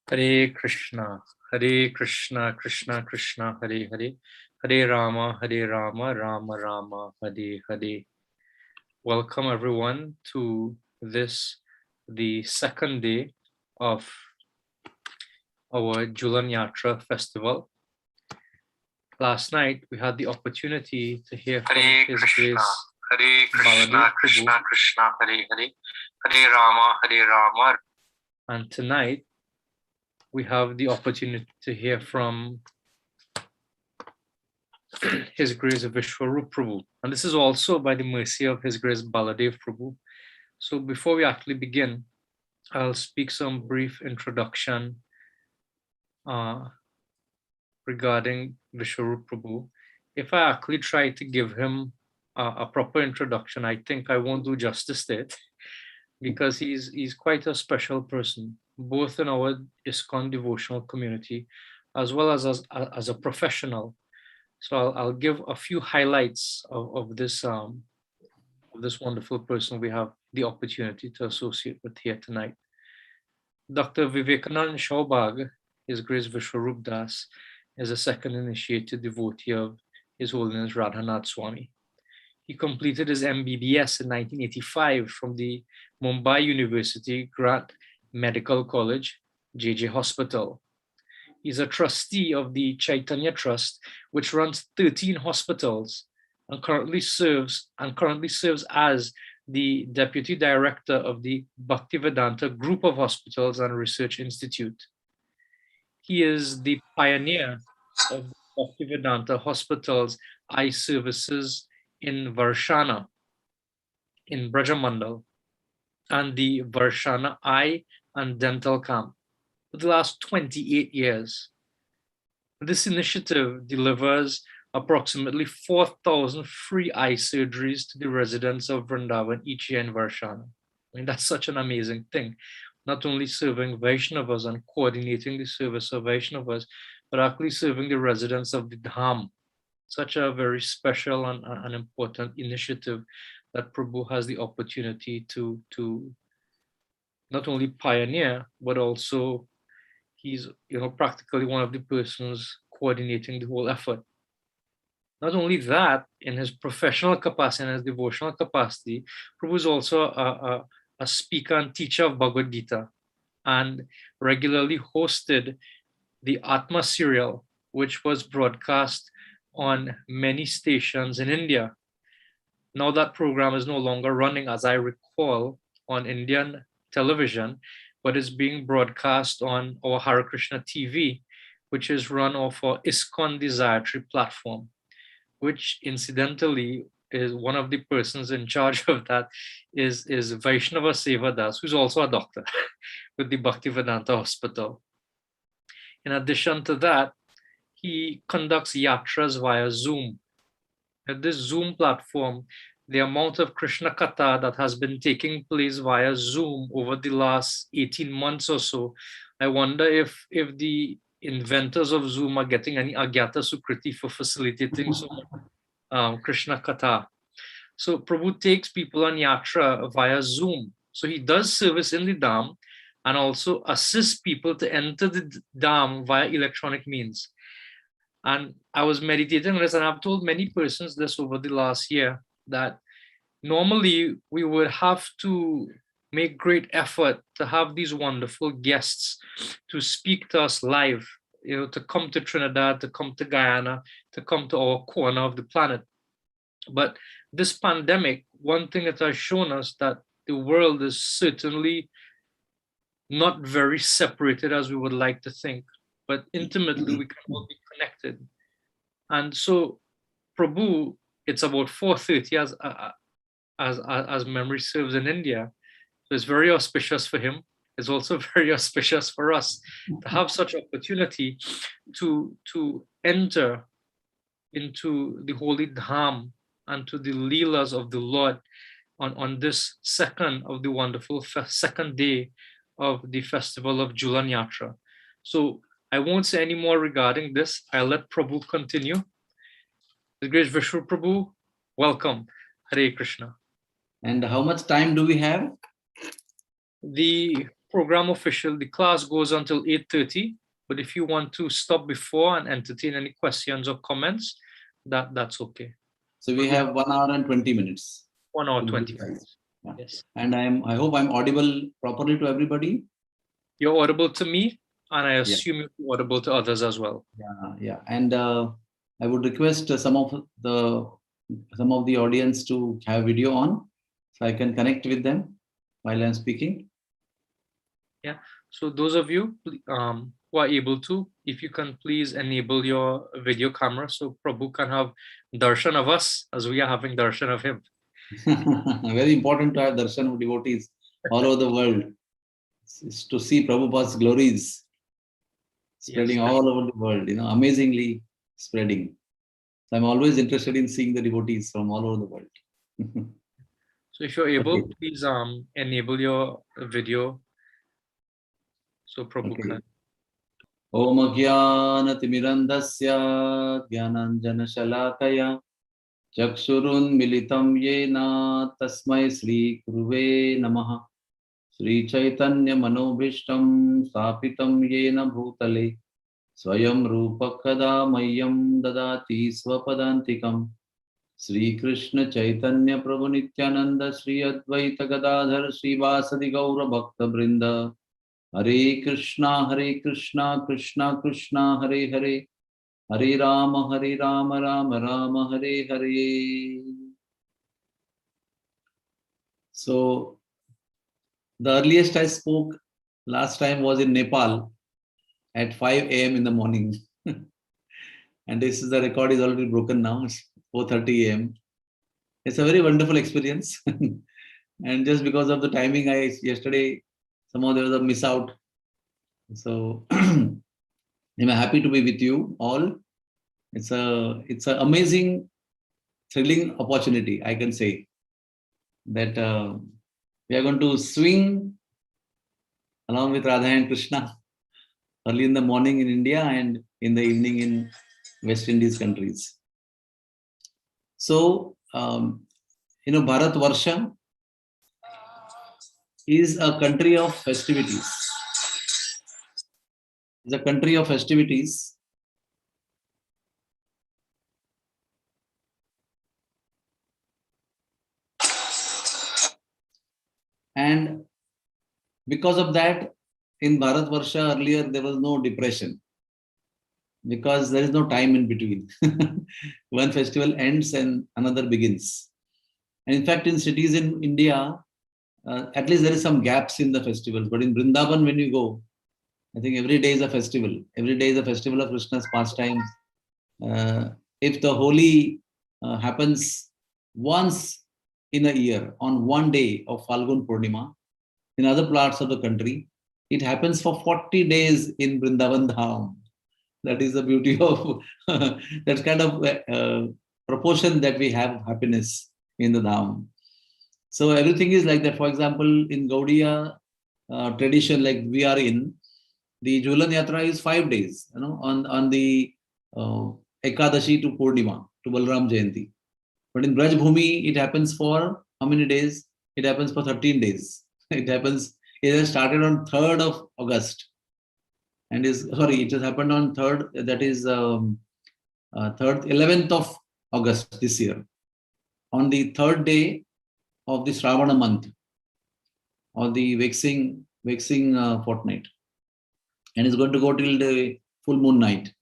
Hare Krishna, Krishna Krishna, Hare Hare, Hare Rama, Rama Rama, Hare Hare. Welcome everyone to this, the second day of our Julan Yatra festival. Last night we had the opportunity to hear from His Grace Hare Krishna, Krishna Krishna, Hare Hare, Hare Rama, and tonight we have the opportunity to hear from His Grace Vishwarup Prabhu. And this is also by the mercy of His Grace Baladev Prabhu. So before we actually begin, I'll speak some brief introduction regarding Vishwarup Prabhu. If I actually try to give him a proper introduction, I think I won't do justice to it, because he's quite a special person, both in our ISKCON devotional community, as well as a professional. So I'll give a few highlights of this wonderful person we have the opportunity to associate with here tonight. Dr. Vivekanand Shaubag, His Grace Vishwarup Das, is a second initiated devotee of His Holiness Radhanath Swami. He completed his MBBS in 1985 from the Mumbai University Grant Medical College, JJ Hospital. He's a trustee of the Chaitanya Trust, which runs 13 hospitals, and currently serves as the Deputy Director of the Bhaktivedanta Group of Hospitals and Research Institute. He is the pioneer of Bhaktivedanta Hospitals eye services in Varshana, in Brajamandal, and the Varshana Eye and Dental Camp for the last 28 years. This initiative delivers approximately 4,000 free eye surgeries to the residents of Vrindavan each year in Varshana. I mean, that's such an amazing thing. Not only serving Vaishnavas and coordinating the service of Vaishnavas, but actually serving the residents of the Dham. Such a very special and important initiative that Prabhu has the opportunity to not only pioneer, but also he's practically one of the persons coordinating the whole effort. Not only that, in his professional capacity and his devotional capacity, Prabhu is also a speaker and teacher of Bhagavad Gita, and regularly hosted the Atma serial, which was broadcast on many stations in India. Now that program is no longer running, as I recall, on Indian television, but is being broadcast on our Hare Krishna TV, which is run off our ISKCON Desiratory platform, which incidentally is one of the persons in charge of that is Vaishnava Seva Das, who's also a doctor with the Bhaktivedanta Hospital. In addition to that, he conducts yatras via Zoom. At this Zoom platform, the amount of Krishna Katha that has been taking place via Zoom over the last 18 months or so, I wonder if the inventors of Zoom are getting any Agyata Sukriti for facilitating so much Krishna Katha. So Prabhu takes people on yatra via Zoom. So he does service in the Dham and also assists people to enter the Dham via electronic means. And I was meditating on this, and I've told many persons this over the last year, that normally we would have to make great effort to have these wonderful guests to speak to us live, to come to Trinidad, to come to Guyana, to come to our corner of the planet. But this pandemic, one thing that has shown us that the world is certainly not very separated as we would like to think, but intimately we can all be connected. And so Prabhu, it's about 4:30 as memory serves in India. So it's very auspicious for him. It's also very auspicious for us to have such opportunity to enter into the holy Dham and to the Leelas of the Lord on this second of the wonderful second day of the festival of Julan Yatra. So I won't say any more regarding this. I'll let Prabhu continue. The great Vishnu Prabhu, welcome. Hare Krishna. And how much time do we have? The program official. The class goes until 8:30, but if you want to stop before and entertain any questions or comments, that's okay. So we have 1 hour and 20 minutes. 1 hour 20 minutes. Yeah. Yes. And I hope I'm audible properly to everybody. You're audible to me, and I assume you're audible to others as well. Yeah. And I would request some of the audience to have video on, so I can connect with them while I'm speaking. Yeah. So those of you who are able to, if you can please enable your video camera so Prabhu can have darshan of us as we are having darshan of him. Very important to have darshan of devotees all over the world. It's to see Prabhupada's glories spreading all over the world, amazingly spreading. So I'm always interested in seeing the devotees from all over the world. So if you're able, please enable your video so Prabhu can. Om Jnanatirandasya Jnananjana Shalakaya Chakshurun Militam Yena Tasmai Sri Kuruve Namaha Sri Chaitanya Manobhishtam Sapitam Yena Bhutale Swayam Rupa Kada Mayam Dadati Swapadantikam Sri Krishna Chaitanya Prabhu Nityananda Sri Advaita Gadadhar Sri Vasadi Gaura Bhakta Brinda Hare Krishna Krishna Krishna Hare Hare Hare Rama Rama Rama Hare Hare. So the earliest I spoke last time was in Nepal at 5 a.m. in the morning. And the record is already broken now. It's 4:30 a.m. It's a very wonderful experience. And just because of the timing, yesterday somehow there was a miss out. So I'm happy to be with you all. It's an amazing, thrilling opportunity, I can say, that we are going to swing along with Radha and Krishna early in the morning in India and in the evening in West Indies countries. So, Bharat Varsha is a country of festivities. It's a country of festivities. And because of that, in Bharat Varsha earlier, there was no depression because there is no time in between. One festival ends and another begins. And in fact, in cities in India, at least there is some gaps in the festivals. But in Vrindavan, when you go, I think every day is a festival. Every day is a festival of Krishna's pastimes. If the Holi happens once in a year on one day of Falgun Purnima, in other parts of the country, it happens for 40 days in Vrindavan Dham. That is the beauty of that kind of proportion that we have of happiness in the Dham. So everything is like that. For example, in Gaudiya tradition, like we are in, the Jhulan Yatra is 5 days, on the Ekadashi to Purnima, to Balram Jayanti. But in Braj Bhumi, it happens for how many days? It happens for 13 days. It has started on 3rd of August. And it has happened on 3rd, that is 11th of August this year. On the 3rd day of the Shravana month, or the waxing fortnight. And it's going to go till the full moon night.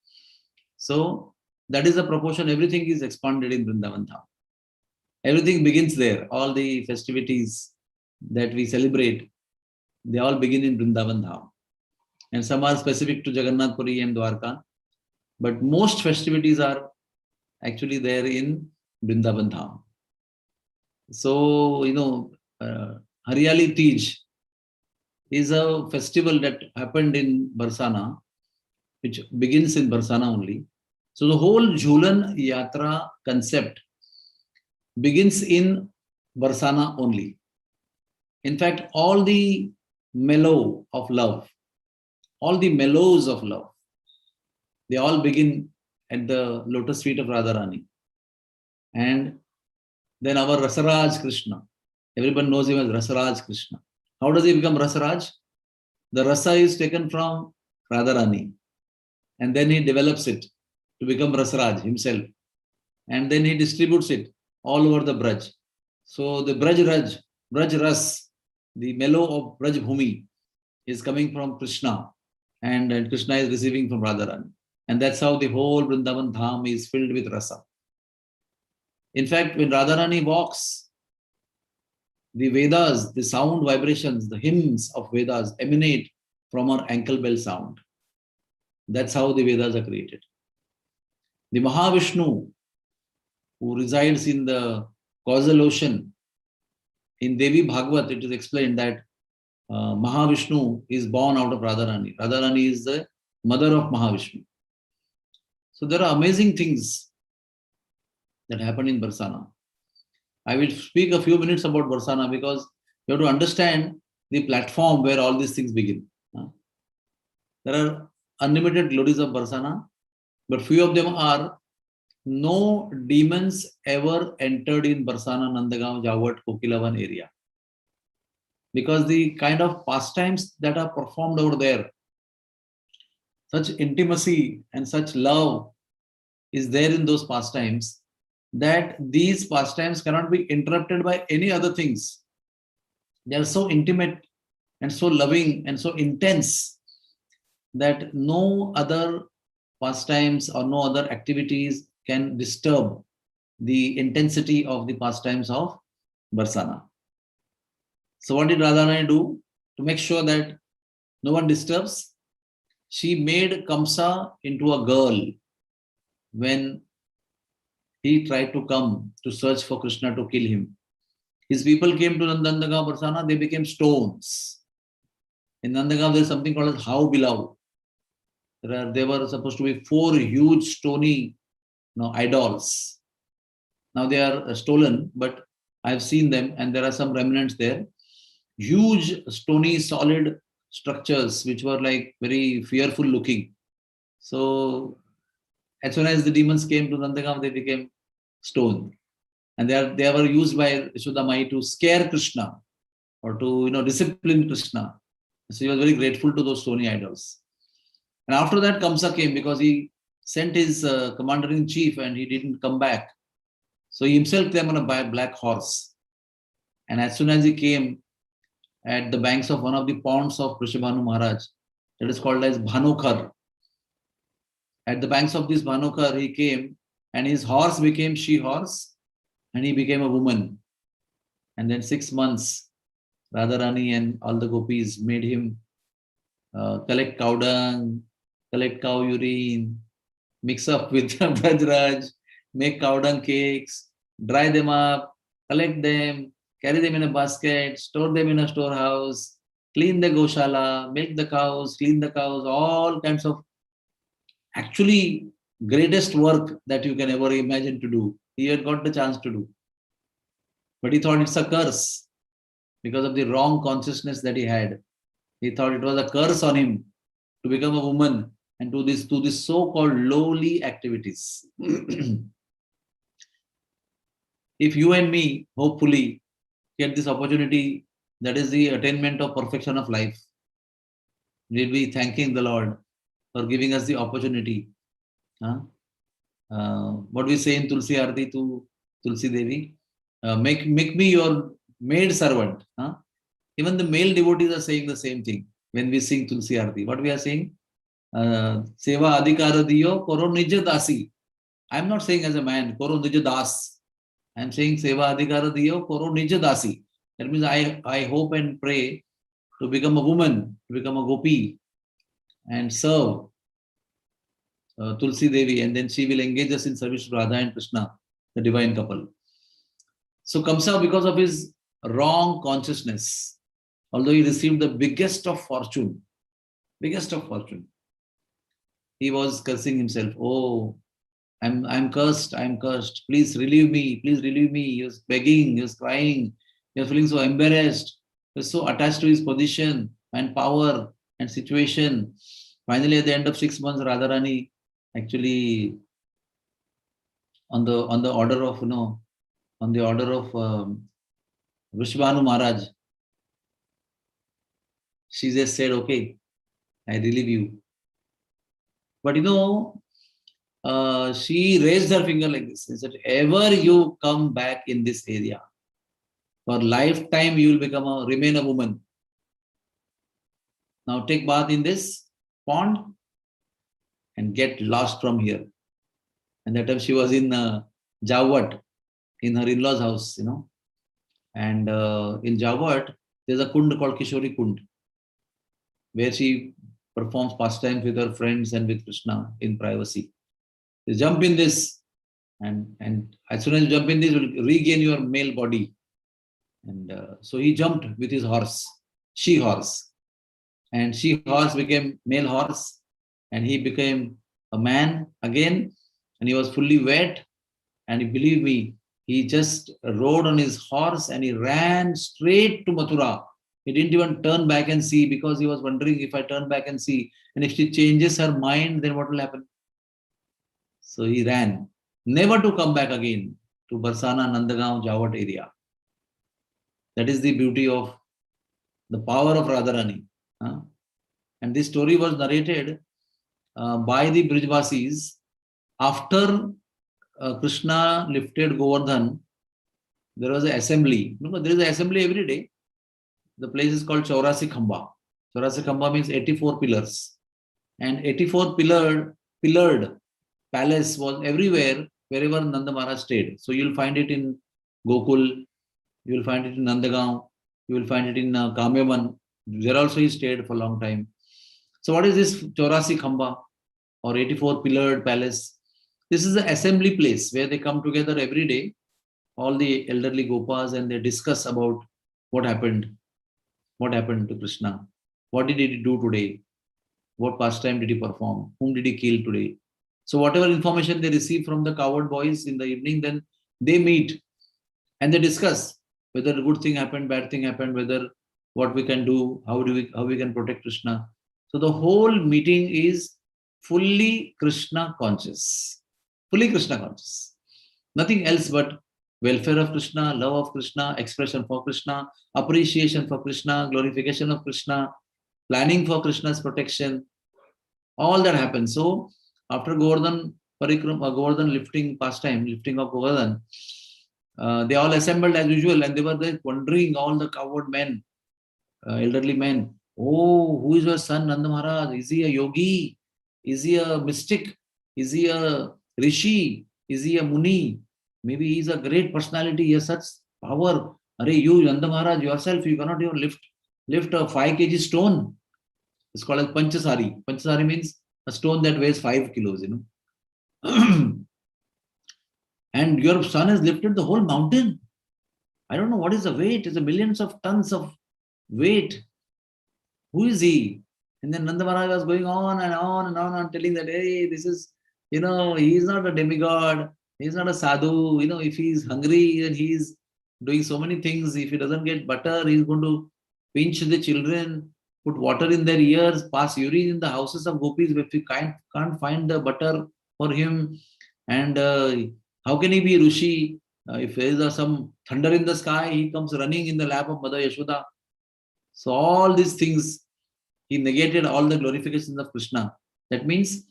So that is the proportion. Everything is expanded in Vrindavan Dham. Everything begins there. All the festivities that we celebrate, they all begin in Vrindavan Dham. And some are specific to Jagannath Puri and Dwarka. But most festivities are actually there in Vrindavan Dham. So, Hariyali Tej is a festival that happened in Barsana, which begins in Barsana only. So the whole Jhulan Yatra concept begins in Barsana only. In fact, all the mellow of love, all the mellows of love, they all begin at the lotus feet of Radharani. And then our Rasaraj Krishna, everyone knows him as Rasaraj Krishna. How does he become Rasaraj? the rasa is taken from Radharani, and then he develops it to become Rasraj himself, and then he distributes it all over the Braj. So the Braj Ras, the mellow of Braj Bhumi is coming from Krishna, and Krishna is receiving from Radharani. And that's how the whole Vrindavan Dham is filled with rasa. In fact, when Radharani walks, the Vedas, the sound vibrations, the hymns of Vedas emanate from her ankle bell sound. That's how the Vedas are created. The Mahavishnu, who resides in the causal ocean, in Devi Bhagavad, it is explained that Mahavishnu is born out of Radharani. Radharani is the mother of Mahavishnu. So there are amazing things that happen in Barsana. I will speak a few minutes about Barsana because you have to understand the platform where all these things begin. There are unlimited glories of Barsana, but few of them are no demons ever entered in Barsana, Nandagaon, Jawat, Kokilavan area. Because the kind of pastimes that are performed over there, such intimacy and such love is there in those pastimes that these pastimes cannot be interrupted by any other things. They are so intimate and so loving and so intense that no other pastimes or no other activities can disturb the intensity of the pastimes of Barsana. So what did Radharani do to make sure that no one disturbs? She made Kamsa into a girl when he tried to come to search for Krishna to kill him. His people came to Nandagaon Barsana, they became stones. In Nandagaon, there is something called as How Bilau. There were supposed to be 4 huge stony idols. Now they are stolen, but I've seen them and there are some remnants there. Huge, stony, solid structures which were like very fearful looking. So as soon as the demons came to Nandagaon, they became stone. And they were used by Yashoda to scare Krishna or to discipline Krishna. So he was very grateful to those stony idols. And after that, Kamsa came because he sent his commander-in-chief and he didn't come back. So he himself came on a black horse. And as soon as he came at the banks of one of the ponds of Vrishabhanu Maharaj, that is called as Bhanokar. At the banks of this Bhanokar, he came and his horse became she-horse and he became a woman. And then 6 months, Radharani and all the gopis made him collect cow dung, collect cow urine, mix up with Brajraj, make cow dung cakes, dry them up, collect them, carry them in a basket, store them in a storehouse, clean the goshala, milk the cows, clean the cows, all kinds of actually greatest work that you can ever imagine to do. He had got the chance to do. But he thought it's a curse because of the wrong consciousness that he had. He thought it was a curse on him to become a woman and do this so-called lowly activities. If you and me, hopefully, get this opportunity, that is the attainment of perfection of life, we'll be thanking the Lord for giving us the opportunity. What we say in Tulsi Arti to Tulsi Devi, make me your maid servant. Even the male devotees are saying the same thing when we sing Tulsi Arti. What we are saying? Seva adhikara diyo koro nija dasi. I'm not saying as a man, koro nija das. I'm saying seva adhikara diyo koro nija dasi. That means I hope and pray to become a woman, to become a gopi and serve Tulsi Devi, and then she will engage us in service to Radha and Krishna, the divine couple. So Kamsa, because of his wrong consciousness, although he received the biggest of fortune, he was cursing himself. Oh, I'm cursed, I'm cursed. Please relieve me, please relieve me. He was begging, he was crying, he was feeling so embarrassed. He was so attached to his position and power and situation. Finally, at the end of 6 months, Radharani actually on the order of Vrishabhanu Maharaj, She just said, okay, I relieve you. But she raised her finger like this and said, ever you come back in this area, for lifetime you will remain a woman. Now take bath in this pond and get lost from here. And that time she was in Jawat, in her in-laws' house, And in Jawat, there's a kund called Kishori Kund, where she performs pastimes with her friends and with Krishna in privacy. You jump in this, and as soon as you jump in this, you will regain your male body. And so he jumped with his horse, she horse. And she horse became male horse, and he became a man again, and he was fully wet. And believe me, he just rode on his horse and he ran straight to Mathura. He didn't even turn back and see, because he was wondering, if I turn back and see, and if she changes her mind, then what will happen? So he ran, never to come back again to Barsana, Nandagaon, Jawat area. That is the beauty of the power of Radharani. And this story was narrated by the Brijvasis after Krishna lifted Govardhan. There was an assembly. There is an assembly every day. The place is called Chaurasi Khamba. Chaurasi Khamba means 84 pillars. And 84 pillared palace was everywhere, wherever Nanda Maharaj stayed. So you'll find it in Gokul, you will find it in Nandagaon, you will find it in Kamyavan. There also he stayed for a long time. So what is this Chaurasi Khamba or 84 pillared palace? This is the assembly place where they come together every day, all the elderly Gopas, and they discuss about what happened to Krishna, what did he do today, what pastime did he perform, whom did he kill today. So whatever information they receive from the cowherd boys in the evening, then they meet and they discuss whether a good thing happened, bad thing happened, whether what we can do, how we can protect Krishna. So the whole meeting is fully Krishna conscious. Fully Krishna conscious. Nothing else but welfare of Krishna, love of Krishna, expression for Krishna, appreciation for Krishna, glorification of Krishna, planning for Krishna's protection. All that happens. So after Govardhan lifting pastime, lifting of Govardhan, they all assembled as usual, and they were there wondering, all the cowherd men, elderly men, oh, who is your son Nanda Maharaj? Is he a yogi? Is he a mystic? Is he a rishi? Is he a muni? Maybe he is a great personality. He has such power. Are you, Nanda Maharaj, yourself, you cannot even lift a 5 kg stone. It's called as Panchasari. Panchasari means a stone that weighs 5 kilos, And your son has lifted the whole mountain. I don't know what is the weight. It's a millions of tons of weight. Who is he? And then Nanda Maharaj was going on and on and on, telling that, hey, this is, he is not a demigod. He's not a sadhu. If he's hungry and he's doing so many things, if he doesn't get butter, he's going to pinch the children, put water in their ears, pass urine in the houses of gopis if we can't find the butter for him. And how can he be Rishi? If there is some thunder in the sky, he comes running in the lap of Mother Yashoda. So all these things, he negated all the glorifications of Krishna. That means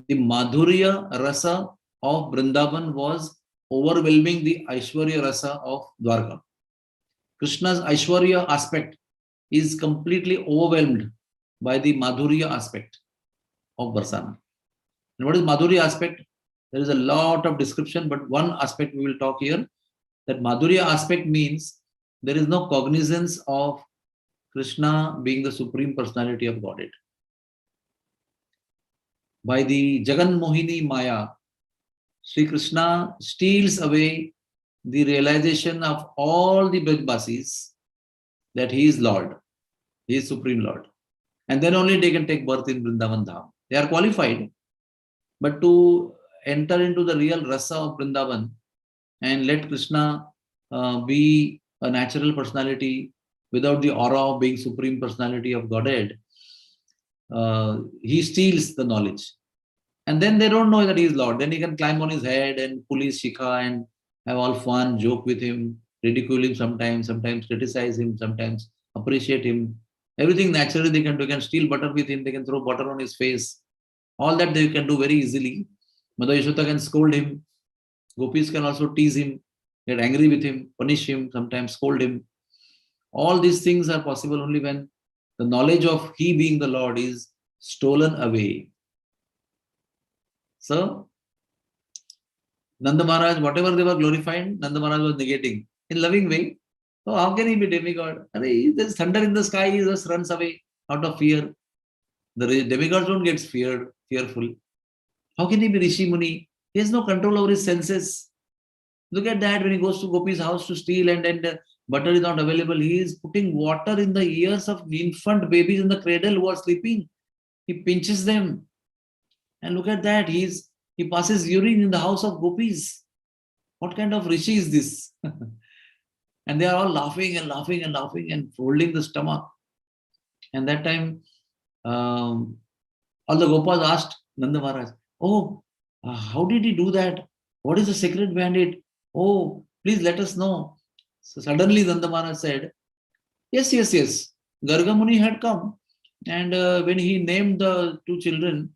the Madhurya Rasa of Vrindavan was overwhelming the Aishwarya Rasa of Dwarka. Krishna's Aishwarya aspect is completely overwhelmed by the Madhurya aspect of Barsana. And what is Madhurya aspect? There is a lot of description, but one aspect we will talk here. That Madhurya aspect means there is no cognizance of Krishna being the Supreme Personality of Godhead. By the Jagan Mohini Maya, Sri Krishna steals away the realization of all the Brajbasis that he is Lord, he is Supreme Lord. And then only they can take birth in Vrindavan Dham. They are qualified, but to enter into the real rasa of Vrindavan and let Krishna be a natural personality without the aura of being Supreme Personality of Godhead, he steals the knowledge. And then they don't know that he is Lord. Then he can climb on his head and pull his shikha and have all fun, joke with him, ridicule him sometimes criticize him, sometimes appreciate him. Everything naturally they can do. They can steal butter with him. They can throw butter on his face. All that they can do very easily. Mother Yashoda can scold him. Gopis can also tease him, get angry with him, punish him, sometimes scold him. All these things are possible only when the knowledge of He being the Lord is stolen away. So, Nanda Maharaj, whatever they were glorifying, Nanda Maharaj was negating in loving way. So, how can he be demigod? There's thunder in the sky, he just runs away out of fear. The demigods don't get fearful. How can he be Rishi Muni? He has no control over his senses. Look at that when he goes to Gopi's house to steal and then butter is not available. He is putting water in the ears of infant babies in the cradle who are sleeping. He pinches them. And look at that. He passes urine in the house of Gopis. What kind of Rishi is this? And they are all laughing and laughing and laughing and folding the stomach. And that time, all the Gopas asked Nanda Maharaj, oh, how did he do that? What is the secret behind it? Oh, please let us know. So suddenly Nanda Maharaj said, yes. Garga Muni had come. And when he named the two children,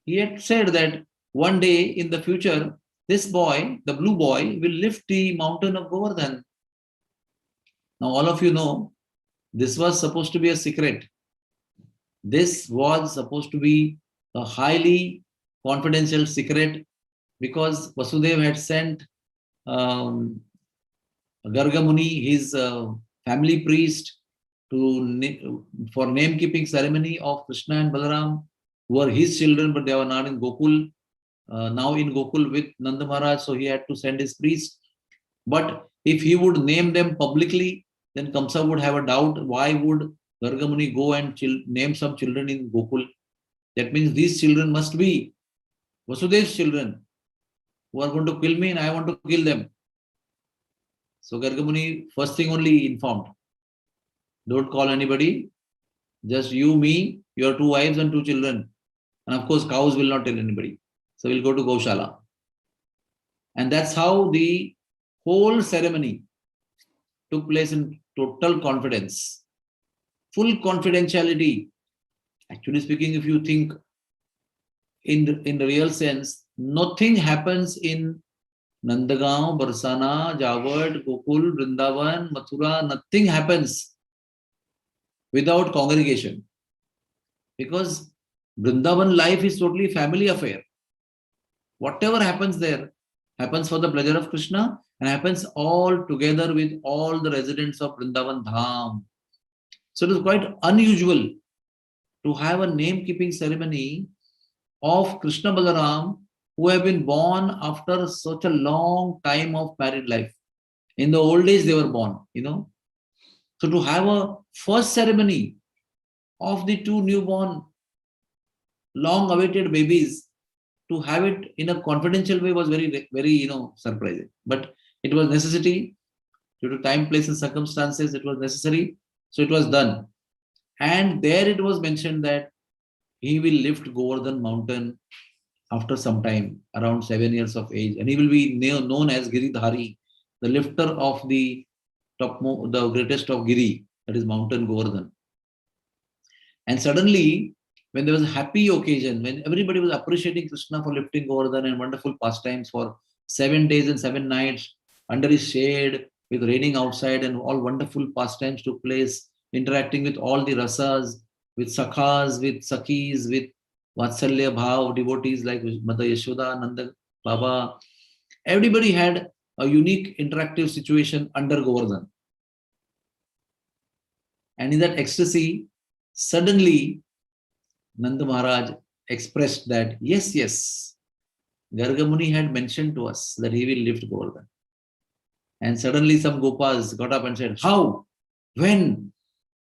he had said that one day in the future, this boy, the blue boy, will lift the mountain of Govardhan. Now all of you know, this was supposed to be a secret. This was supposed to be a highly confidential secret because Vasudev had sent Garga Muni, his family priest, for name-keeping ceremony of Krishna and Balaram, who were his children, but they were not in Gokul. Now in Gokul with Nanda Maharaj, so he had to send his priest. But if he would name them publicly, then Kamsa would have a doubt. Why would Garga Muni go and name some children in Gokul? That means these children must be Vasudev's children who are going to kill me and I want to kill them. So Garga Muni first thing only informed. Don't call anybody. Just you, me, your two wives and two children. And of course, cows will not tell anybody. So we'll go to Gaushala. And that's how the whole ceremony took place in total confidence. Full confidentiality. Actually speaking, if you think in the real sense, nothing happens in Nandagaon, Barsana, Jawad, Gokul, Vrindavan, Mathura, nothing happens without congregation. Because Vrindavan life is totally family affair. Whatever happens there happens for the pleasure of Krishna and happens all together with all the residents of Vrindavan Dham. So it is quite unusual to have a name-keeping ceremony of Krishna Balaram who have been born after such a long time of married life. In the old days, they were born, So to have a first ceremony of the two newborn, long-awaited babies, to have it in a confidential way was very, very, surprising. But it was necessity. Due to time, place, and circumstances, it was necessary. So it was done. And there it was mentioned that he will lift Govardhan mountain after some time, around 7 years of age. And he will be known as Giridhari, the lifter of the greatest of Giri, that is mountain Govardhan. And suddenly, when there was a happy occasion, when everybody was appreciating Krishna for lifting Govardhan and wonderful pastimes for 7 days and 7 nights under his shade, with raining outside and all wonderful pastimes took place, interacting with all the rasas, with sakhas, with sakhis, with Vatsalya Bhav, devotees like Mother Yashoda, Nanda Baba. Everybody had a unique interactive situation under Govardhan. And in that ecstasy, suddenly Nanda Maharaj expressed that, yes, Garga Muni had mentioned to us that he will lift Govardhan. And suddenly some Gopas got up and said, how? When?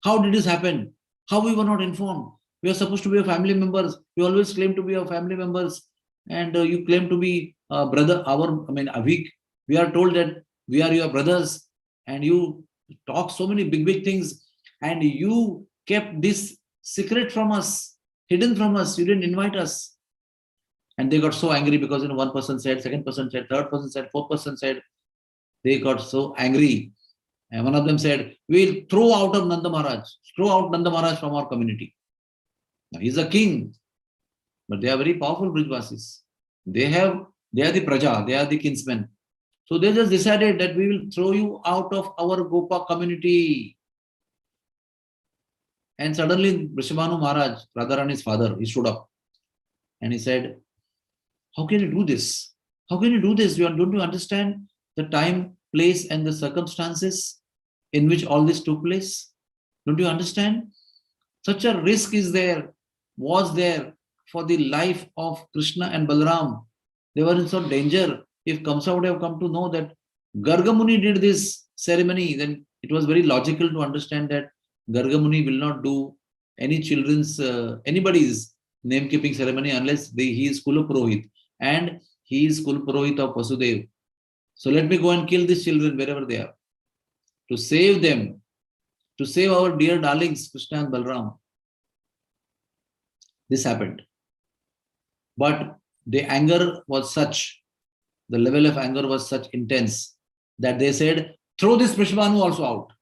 How did this happen? How we were not informed? We are supposed to be your family members. You always claim to be our family members. And you claim to be brother, Avik. We are told that we are your brothers. And you talk so many big things. And you kept this secret from us, hidden from us. You didn't invite us. And they got so angry because one person said, second person said, third person said, fourth person said. They got so angry. And one of them said, we'll throw out of Nanda Maharaj, throw out Nanda Maharaj from our community. Now, he's a king, but they are very powerful Brijvasis. They are the Praja, they are the kinsmen. So they just decided that we will throw you out of our Gopa community. And suddenly Vrishabhanu Maharaj, Radharani's father, he stood up and he said, how can you do this? How can you do this? Don't you understand the time, place, and the circumstances in which all this took place? Don't you understand? Such a risk was there for the life of Krishna and Balaram. They were in some danger. If Kamsa would have come to know that Gargamuni did this ceremony, then it was very logical to understand that Gargamuni will not do anybody's name-keeping ceremony unless he is Kulapurohit. And he is Kulapurohit of Vasudev. So let me go and kill these children wherever they are. To save them, to save our dear darlings, Krishna and Balaram. This happened. But the anger was such, the level of anger was such intense that they said, throw this Vrishabhanu also out.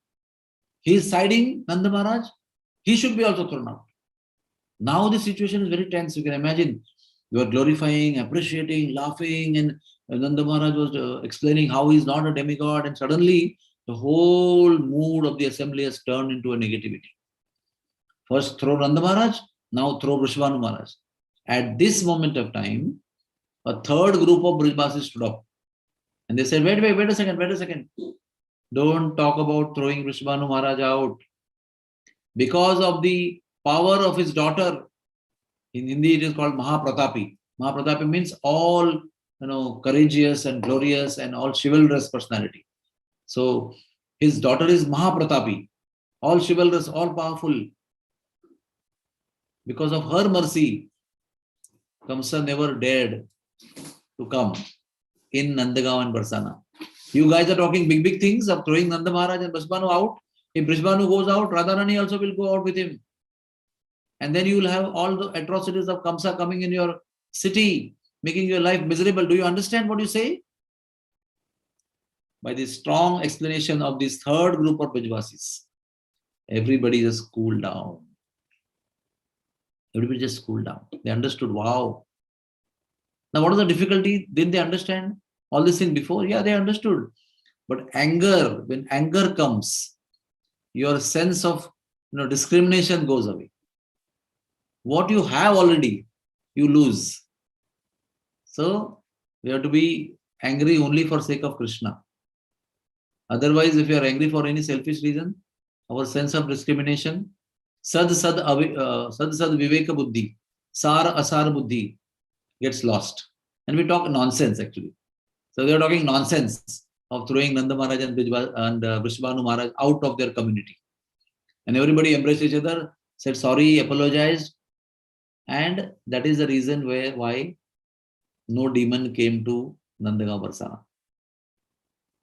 He is siding Nanda Maharaj. He should be also thrown out. Now the situation is very tense. You can imagine. You are glorifying, appreciating, laughing, and Nanda Maharaj was explaining how he is not a demigod, and suddenly the whole mood of the assembly has turned into a negativity. First throw Nanda Maharaj, now throw Vrishabhanu Maharaj. At this moment of time, a third group of Brijvasis stood up. And they said, wait a second. Don't talk about throwing Vrishabhanu Maharaj out. Because of the power of his daughter, in Hindi it is called Mahapratapi. Mahapratapi means all courageous and glorious and all chivalrous personality. So his daughter is Mahapratapi, all chivalrous, all powerful. Because of her mercy, Kamsa never dared to come in Nandagaon and Barsana. You guys are talking big things of throwing Nanda Maharaj and Vrishabhanu out. If Vrishabhanu goes out, Radharani also will go out with him. And then you will have all the atrocities of Kamsa coming in your city, making your life miserable. Do you understand what you say? By the strong explanation of this third group of Brijvasis, everybody just cooled down. Everybody just cooled down. They understood, wow. Now, what is the difficulty? Didn't they understand all this thing before? Yeah, they understood. But anger, when anger comes, your sense of discrimination goes away. What you have already, you lose. So, we have to be angry only for sake of Krishna. Otherwise, if you are angry for any selfish reason, our sense of discrimination, sad viveka buddhi, sar asar buddhi gets lost. And we talk nonsense actually. So they are talking nonsense of throwing Nanda Maharaj and Vrishabhanu Maharaj out of their community. And everybody embraced each other, said sorry, apologized. And that is the reason why no demon came to Nandagaon Barsana.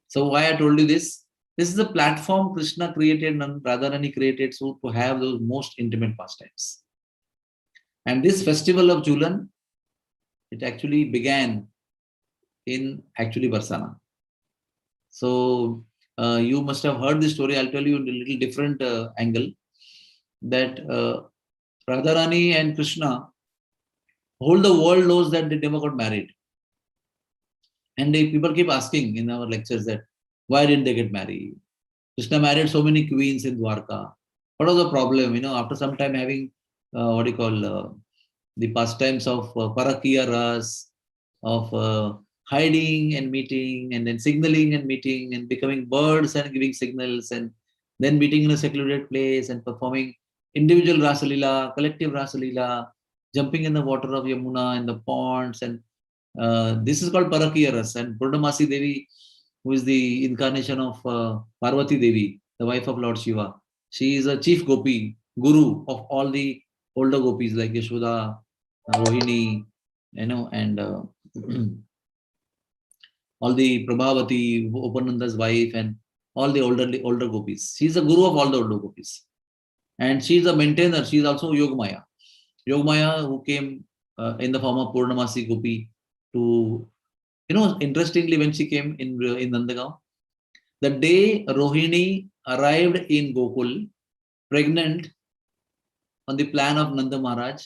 So why I told you this? This is a platform Krishna created and Radharani created so to have those most intimate pastimes. And this festival of Julan, it actually began in Barsana. So you must have heard this story. I'll tell you in a little different angle that Radharani and Krishna, whole the world knows that they never got married. And people keep asking in our lectures that why didn't they get married? Krishna married so many queens in Dwarka. What was the problem? After some time having the pastimes of Parakiya Ras, of hiding and meeting, and then signaling and meeting, and becoming birds and giving signals, and then meeting in a secluded place and performing individual Rasalila, collective Rasalila, jumping in the water of Yamuna and the ponds, and this is called Parakiya Ras. And Purnamasi Devi, who is the incarnation of Parvati Devi, the wife of Lord Shiva, she is a chief gopi, guru of all the older gopis like Yashoda, Rohini, and all the Prabhavati, Upananda's wife, and all the older gopis. She is the guru of all the older gopis. And she is a maintainer. She is also Yogamaya. Yogamaya, who came in the form of Purnamasi Gopi to, interestingly, when she came in Nandagaon, The day Rohini arrived in Gokul, pregnant, on the plan of Nanda Maharaj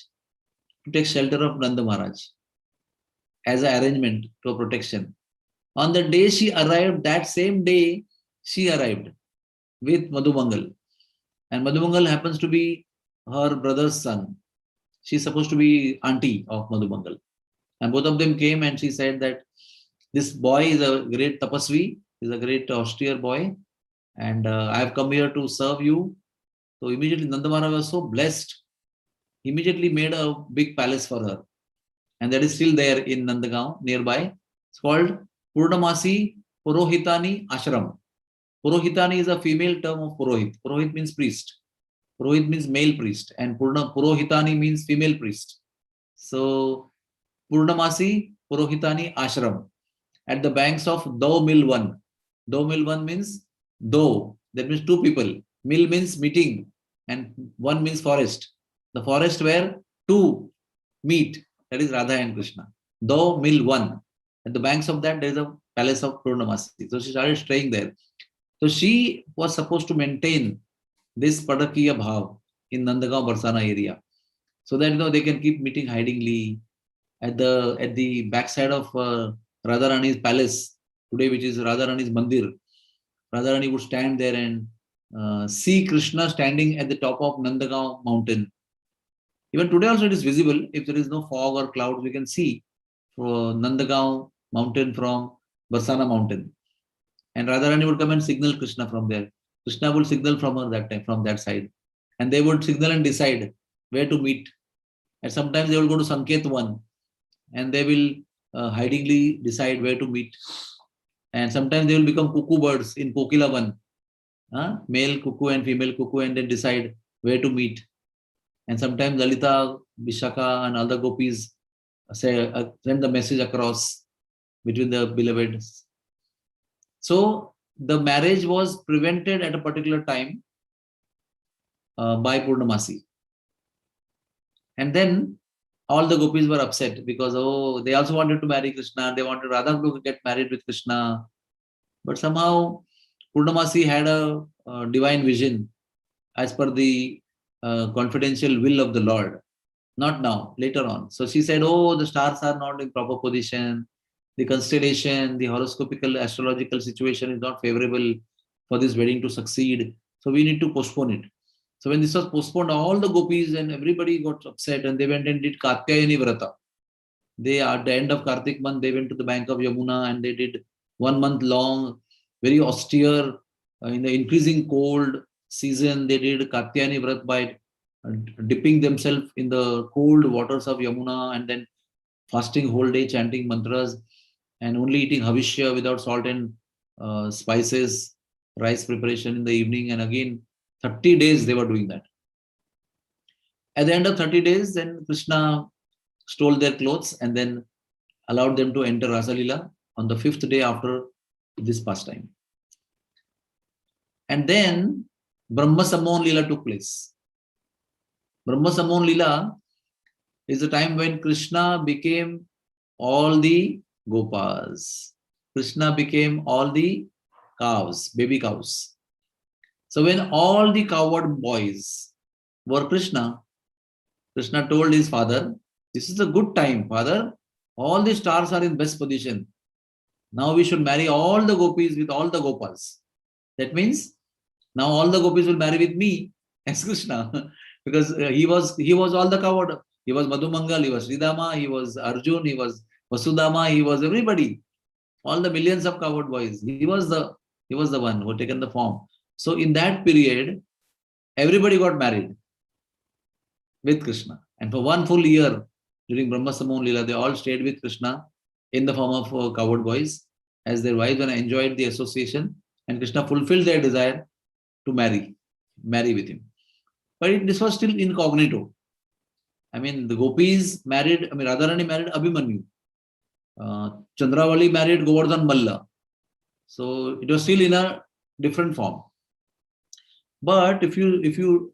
to take shelter of Nanda Maharaj as an arrangement to protection. On the day she arrived, that same day she arrived with Madhumangal. And Madhumangal happens to be her brother's son. She's supposed to be auntie of Madhumangal. And both of them came and she said that this boy is a great tapasvi, is a great austere boy. And I have come here to serve you. So immediately Nanda Maharaj was so blessed. He immediately made a big palace for her. And that is still there in Nandagaon nearby. It's called Purnamasi Purohitani Ashram. Purohitani is a female term of Purohit. Purohit means priest. Purohit means male priest. And Purohitani means female priest. So Purnamasi Purohitani Ashram at the banks of Dau Mill 1. Dau Mill 1 means Dau. That means two people. Mill means meeting. And one means forest. The forest where two meet. That is Radha and Krishna. Dau Mill 1. At the banks of that, there is a palace of Purnamasi. So she started staying there. So she was supposed to maintain this Padakiya Bhav in Nandagaon Barsana area. So that they can keep meeting hidingly at the backside of Radharani's palace today, which is Radharani's Mandir. Radharani would stand there and see Krishna standing at the top of Nandagaon mountain. Even today also it is visible. If there is no fog or clouds, we can see Nandagaon mountain from Barsana mountain. And Radharani would come and signal Krishna from there. Krishna would signal from her that time, from that side. And they would signal and decide where to meet. And sometimes they will go to Sanket 1 and they will hidingly decide where to meet. And sometimes they will become cuckoo birds in Kokila 1. Male cuckoo and female cuckoo, and then decide where to meet. And sometimes Lalita, Vishaka and other gopis send the message across between the beloved. So the marriage was prevented at a particular time by Purnamasi. And then all the gopis were upset because, they also wanted to marry Krishna. They wanted Radha to get married with Krishna. But somehow Purnamasi had a divine vision as per the confidential will of the Lord. Not now, later on. So she said, the stars are not in proper position. The constellation, the horoscopical, astrological situation is not favorable for this wedding to succeed. So we need to postpone it. So when this was postponed, all the gopis and everybody got upset and they went and did Katyayani Vrata. They, at the end of Kartik month, they went to the bank of Yamuna and they did 1 month long, very austere, in the increasing cold season, they did Katyayani Vrat by dipping themselves in the cold waters of Yamuna and then fasting whole day, chanting mantras and only eating Havishya without salt and spices, rice preparation in the evening. And again, 30 days they were doing that. At the end of 30 days, then Krishna stole their clothes and then allowed them to enter Rasalila on the 5th day after this pastime. And then Brahma Sammohan Lila took place. Brahma Sammohan Lila is the time when Krishna became all the gopas. Krishna became all the cows, baby cows. So when all the coward boys were Krishna, Krishna told his father, this is a good time, father. All the stars are in best position. Now we should marry all the gopis with all the gopas. That means now all the gopis will marry with me as Krishna. Because he was all the coward. He was Madhumangal, he was Sridama, he was Arjun, he was Vasudama, he was everybody. All the millions of coward boys. He was the one who had taken the form. So in that period, everybody got married with Krishna. And for 1 full year during Brahma Sammohan Lila, they all stayed with Krishna in the form of coward boys as their wives and enjoyed the association. And Krishna fulfilled their desire to marry with him. But this was still incognito. I mean, the gopis married, Radharani married Abhimanyu. Chandravali married Govardhan Malla. So it was still in a different form. But if you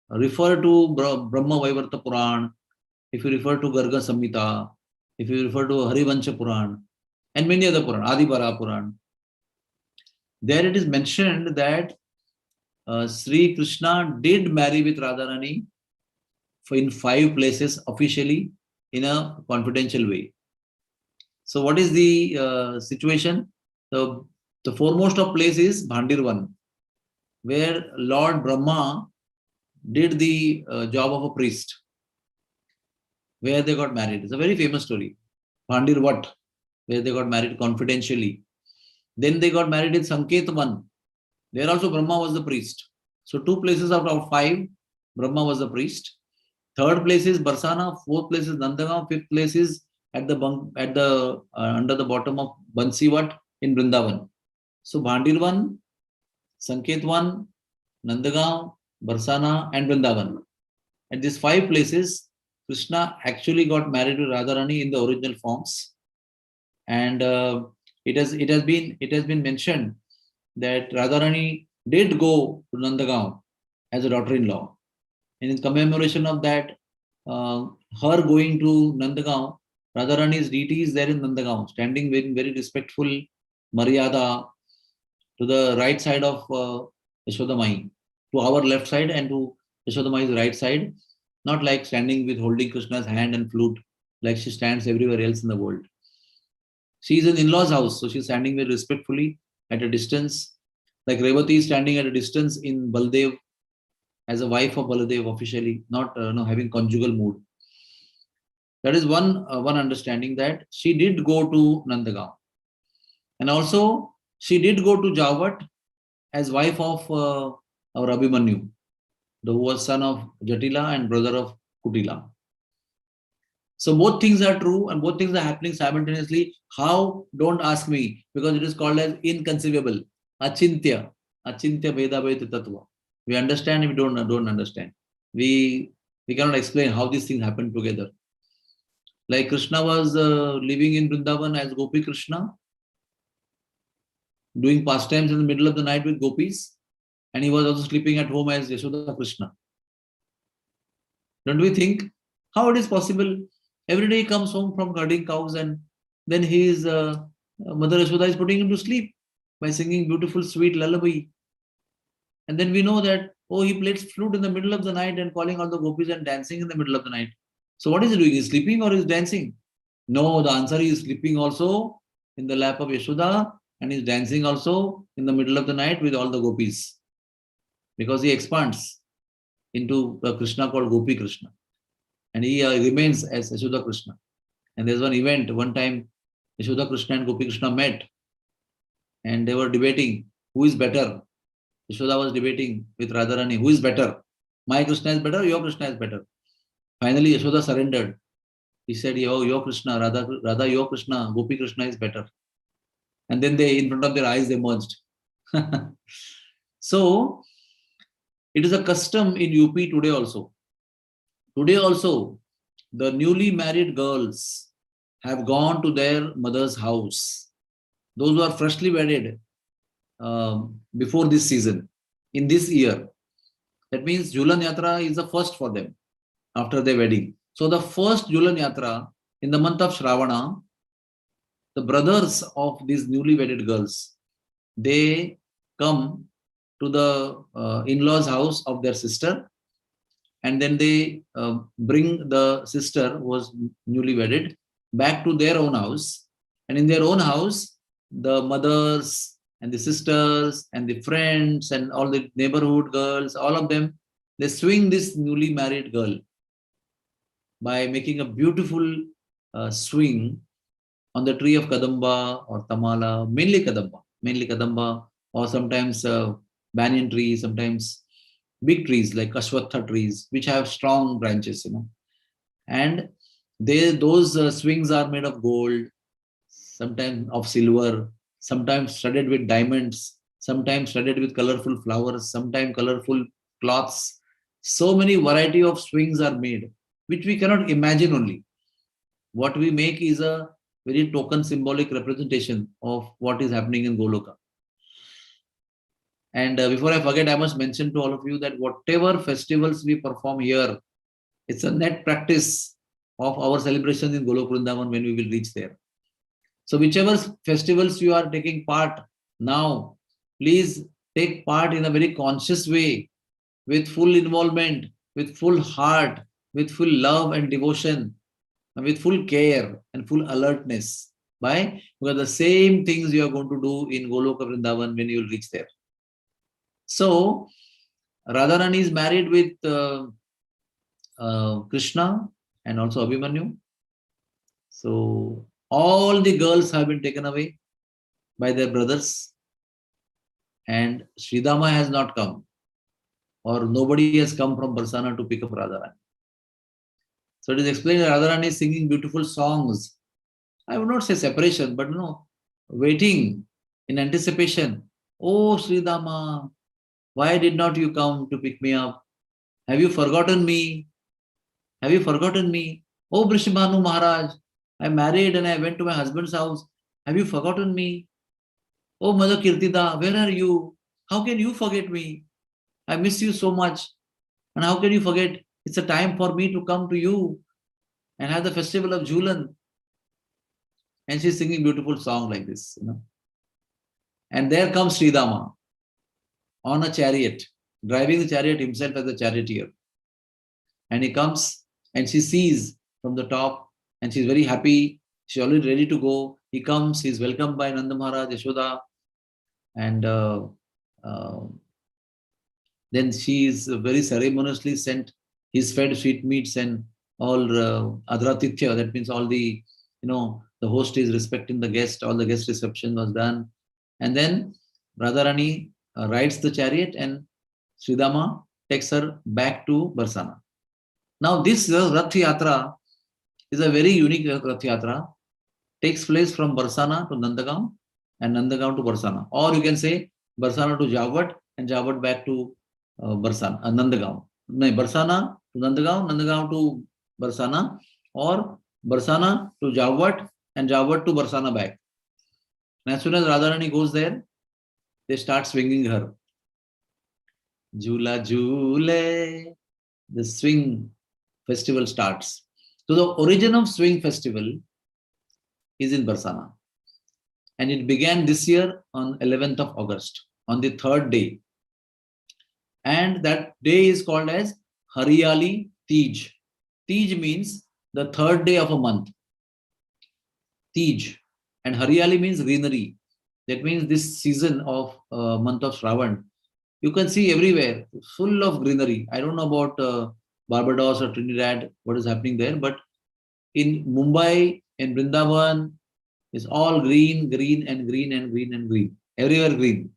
refer to Brahma Vaivarta Puran, if you refer to Garga Samhita, if you refer to Harivansha Puran, and many other Puran, Adibara Puran, There it is mentioned that Sri Krishna did marry with Radharani in 5 places officially in a confidential way. So what is the situation? The foremost of place is Bhandirvan, where Lord Brahma did the job of a priest, where they got married. It's a very famous story. Bhandirvat, where they got married confidentially. Then they got married in Sanketvan. There also Brahma was the priest. So 2 places out of 5, Brahma was the priest. 3rd place is Barsana, 4th place is Nandagaon, 5th place is at the under the bottom of Bansivat in Vrindavan. So Bhandirvan, Sanketvan, Nandagaon, Barsana, and Vrindavan. At these 5 places, Krishna actually got married to Radharani in the original forms, and it has been mentioned that Radharani did go to Nandagaon as a daughter-in-law, and in commemoration of that, her going to Nandagaon, Radharani's deity is there in Nandagaon, standing very very respectful Maryada to the right side of Yashodamai, to our left side, and to Yashodamai's right side, not like standing with holding Krishna's hand and flute like she stands everywhere else in the world. She is in in-laws' house, so she's standing very respectfully at a distance, like Revati is standing at a distance in Baldev as a wife of Baladev officially, not having conjugal mood. That is one understanding, that she did go to Nandagaon, and also she did go to Jawat as wife of our Abhimanyu, who was son of Jatila and brother of Kutila. So both things are true and both things are happening simultaneously. How? Don't ask me, because it is called as inconceivable. Achintya. Achintya Veda Veda Tattva. We understand, we don't understand. We cannot explain how these things happen together. Like Krishna was living in Vrindavan as Gopi Krishna, doing pastimes in the middle of the night with gopis, and he was also sleeping at home as Yashoda Krishna. Don't we think how it is possible? Every day he comes home from herding cows, and then his mother Yashoda is putting him to sleep by singing beautiful sweet lullaby. And then we know that, oh, he played flute in the middle of the night and calling all the gopis and dancing in the middle of the night. So what is he doing? Is sleeping or is dancing? No, the answer is sleeping also in the lap of Yashoda, and is dancing also in the middle of the night with all the gopis, because he expands into a Krishna called Gopi Krishna, and he remains as Yashoda Krishna. And there's one event, one time Yashoda Krishna and Gopi Krishna met, and they were debating who is better. Yashoda was debating with Radharani, who is better? My Krishna is better, your Krishna is better. Finally, Yashoda surrendered. He said, your Krishna, Radha, your Krishna, Gopi Krishna is better. And then they, in front of their eyes, they merged. So, it is a custom in UP today also. Today also, the newly married girls have gone to their mother's house. Those who are freshly wedded before this season, in this year. That means Julan Yatra is the first for them after their wedding. So the first Julan Yatra in the month of Shravana, the brothers of these newly wedded girls, they come to the in-laws house of their sister, and then they bring the sister who was newly wedded back to their own house. And in their own house, the mothers and the sisters and the friends and all the neighborhood girls, all of them, they swing this newly married girl by making a beautiful swing on the tree of Kadamba or Tamala, mainly Kadamba, or sometimes banyan trees, sometimes big trees like Ashwatha trees, which have strong branches, And those swings are made of gold, sometimes of silver, sometimes studded with diamonds, sometimes studded with colorful flowers, sometimes colorful cloths. So many variety of swings are made, which we cannot imagine only. What we make is a very token symbolic representation of what is happening in Goloka. And before I forget, I must mention to all of you that whatever festivals we perform here, it's a net practice of our celebrations in Golok Vrindavan when we will reach there. So whichever festivals you are taking part now, Please take part in a very conscious way, with full involvement, with full heart, with full love and devotion, and with full care and full alertness. Why? Because the same things you are going to do in Goloka Vrindavan when you will reach there. So, Radharani is married with Krishna and also Abhimanyu. So, all the girls have been taken away by their brothers, and Sridama has not come, or nobody has come from Barsana to pick up Radharani. So, it is explained that Radharani is singing beautiful songs. I would not say separation, but waiting in anticipation. Oh, Sridama, why did not you come to pick me up? Have you forgotten me? Have you forgotten me? Oh, Brishbhanu Maharaj, I married and I went to my husband's house. Have you forgotten me? Oh, Mother Kirtida, where are you? How can you forget me? I miss you so much. And how can you forget? It's a time for me to come to you and have the festival of Jhulan. And she's singing beautiful song like this. And there comes Sridama on a chariot, driving the chariot himself as a charioteer. And he comes and she sees from the top and she's very happy. She's already ready to go. He comes, he's welcomed by Nanda Maharaj, Yashoda, and then she is very ceremoniously sent. He's fed sweetmeats and all adratithya. That means all the, the host is respecting the guest. All the guest reception was done. And then Radharani rides the chariot and Sridama takes her back to Barsana. Now this Rath Yatra is a very unique Rath Yatra. Takes place from Barsana to Nandagaon and Nandagaon to Barsana. Or you can say Barsana to Jawat and Jawat back to Barsana, Nandagaon. No, Barsana to Nandagaon, Nandagaon to Barsana, or Barsana to Jawat and Jawat to Barsana back. And as soon as Radharani goes there, they start swinging her. Jhula Jhule, the swing festival starts. So the origin of swing festival is in Barsana. And it began this year on 11th of August, on the third day. And that day is called as Hariyali Tej. Tej means the third day of a month. Tej. And Hariyali means greenery. That means this season of month of Shravan, you can see everywhere, full of greenery. I don't know about Barbados or Trinidad, what is happening there, but in Mumbai, in Vrindavan, it's all green, green and green and green and green. Everywhere green.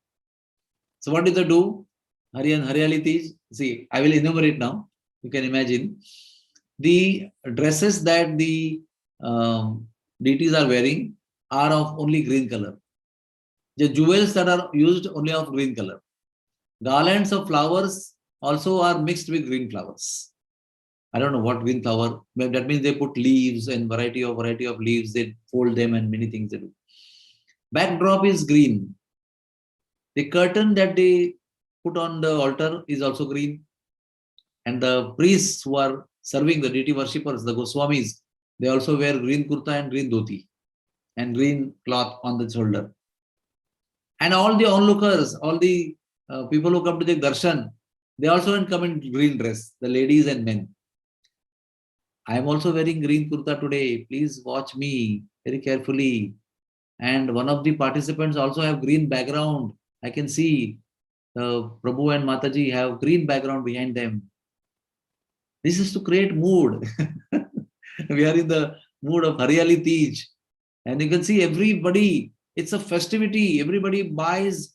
So what did they do? Hariyali Tej. See, I will enumerate now. You can imagine. The dresses that the deities are wearing are of only green color. The jewels that are used only of green color. Garlands of flowers also are mixed with green flowers. I don't know what green flower, but that means they put leaves and variety of leaves, they fold them and many things they do. Backdrop is green. The curtain that they put on the altar is also green. And the priests who are serving the deity worshippers, the Goswamis, they also wear green kurta and green dhoti and green cloth on the shoulder. And all the onlookers, all the people who come to the darshan, they also come in green dress, the ladies and men. I am also wearing green kurta today. Please watch me very carefully. And one of the participants also have green background. I can see Prabhu and Mataji have green background behind them. This is to create mood. We are in the mood of Hariyali Tej. And you can see everybody, it's a festivity. Everybody buys.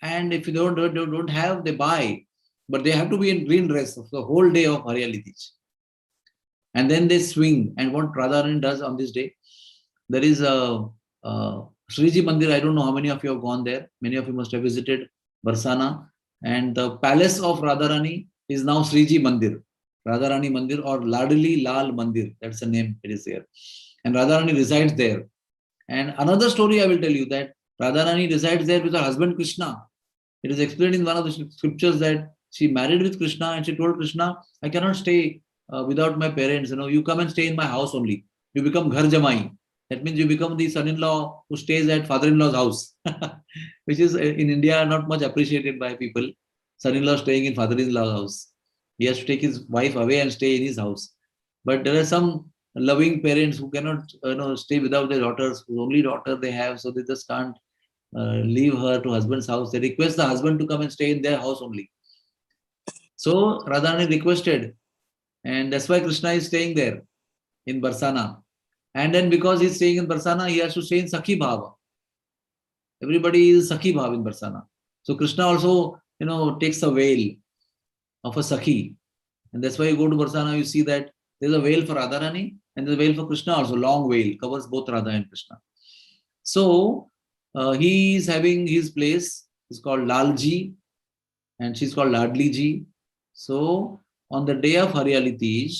And if you don't have, they buy. But they have to be in green dress of the whole day of Hariyali Tej. And then they swing. And what Radharani does on this day, there is a Sriji Mandir. I don't know how many of you have gone there. Many of you must have visited Barsana. And the palace of Radharani is now Sriji Mandir. Radharani Mandir or Ladli Lal Mandir. That's the name it is there. And Radharani resides there. And another story I will tell you that Radharani resides there with her husband Krishna. It is explained in one of the scriptures that she married with Krishna and she told Krishna, I cannot stay without my parents. You come and stay in my house only. You become Ghar Jamai. That means you become the son-in-law who stays at father-in-law's house, which is in India not much appreciated by people. Son-in-law staying in father-in-law's house. He has to take his wife away and stay in his house. But there are some loving parents who cannot stay without their daughters, whose only daughter they have, so they just can't leave her to husband's house. They request the husband to come and stay in their house only. So Radharani requested, and that's why Krishna is staying there in Barsana. And then because he's staying in Barsana, he has to stay in Sakhi Bhava. Everybody is Sakhi Bhava in Barsana. So Krishna also, takes a veil of a Sakhi. And that's why you go to Barsana, you see that there's a veil for Radharani and there's a veil for Krishna also, long veil, covers both Radha and Krishna. So he is having his place, it's called Lalji, and she's called Ladli Ji. So on the day of Hariyali Tej,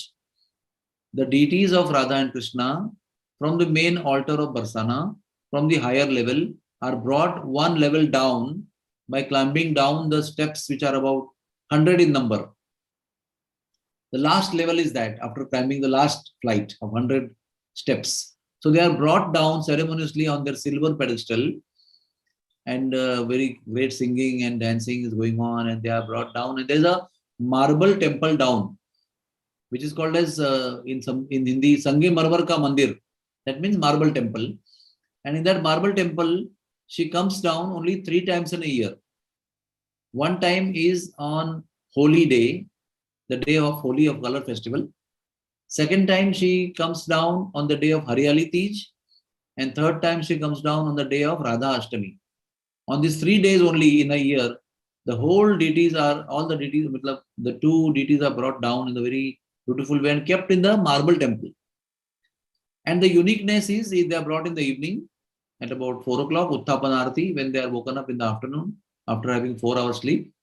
the deities of Radha and Krishna from the main altar of Barsana, from the higher level, are brought one level down by climbing down the steps which are about 100 in number. The last level is that, after climbing the last flight of 100 steps. So they are brought down ceremoniously on their silver pedestal, and very great singing and dancing is going on, and they are brought down, and there's a marble temple down, which is called as in Hindi Sange Marmar Ka Mandir. That means marble temple. And in that marble temple, she comes down only 3 times in a year. One time is on Holi Day, the day of Holi of Color Festival. Second time she comes down on the day of Hariyali Tej. And third time she comes down on the day of Radha Ashtami. On these 3 days only in a year, the whole deities all the deities, the 2 deities are brought down in a very beautiful way and kept in the marble temple. And the uniqueness is they are brought in the evening at about 4 o'clock, Utthapan Arati, when they are woken up in the afternoon after having 4 hours sleep.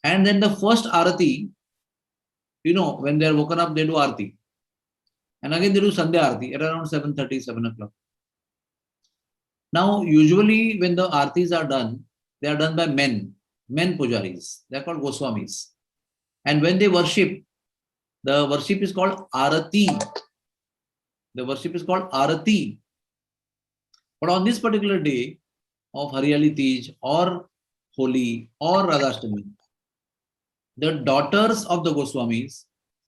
And then the first Arati, when they are woken up, they do Arati. And again they do Sandhya Arati at around 7:30, 7 o'clock. Now, usually when the Artis are done, they are done by men pujaris. They are called Goswamis. And when they worship, the worship is called Arati. The worship is called Arati. But on this particular day of Hariyali Tej or Holi or Radhashtami, the daughters of the Goswamis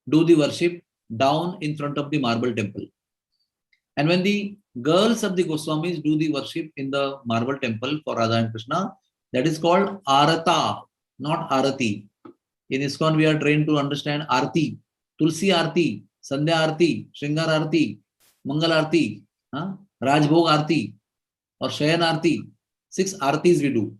do the worship down in front of the marble temple. And when the girls of the Goswamis do the worship in the marble temple for Radha and Krishna, that is called Arata, not Arati. In ISKCON, we are trained to understand Arti, Tulsi Arti, Sandhya Arti, Shringar Arti, Mangal Arti, Rajbhog Arti, or Shayan Arti. 6 Artis we do.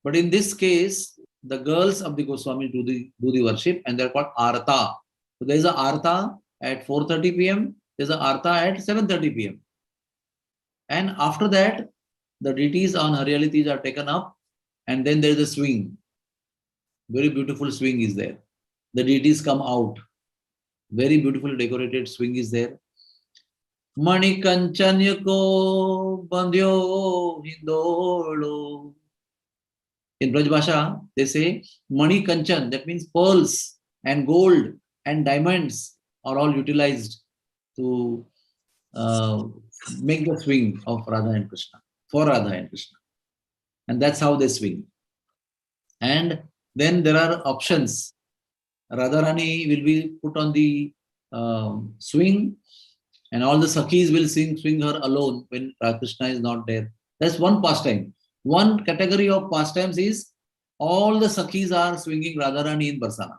But in this case, the girls of the Goswamis do the worship, and they're called Arta. So there is a Arta at 4:30 p.m. There's a Arta at 7:30 p.m. And after that, the deities on Hariyali Tej are taken up, and then there is a swing. Very beautiful swing is there. The deities come out. Very beautifully decorated swing is there. Mani Kanchanya ko bandhyo hindolo. In Braj Bhasha, they say Mani Kanchan, that means pearls and gold and diamonds are all utilized to make the swing of Radha and Krishna, for Radha and Krishna. And that's how they swing. And then there are options. Radharani will be put on the swing, and all the Sakhis will swing her alone when Krishna is not there. That's one pastime. One category of pastimes is all the Sakhis are swinging Radharani in Barsana.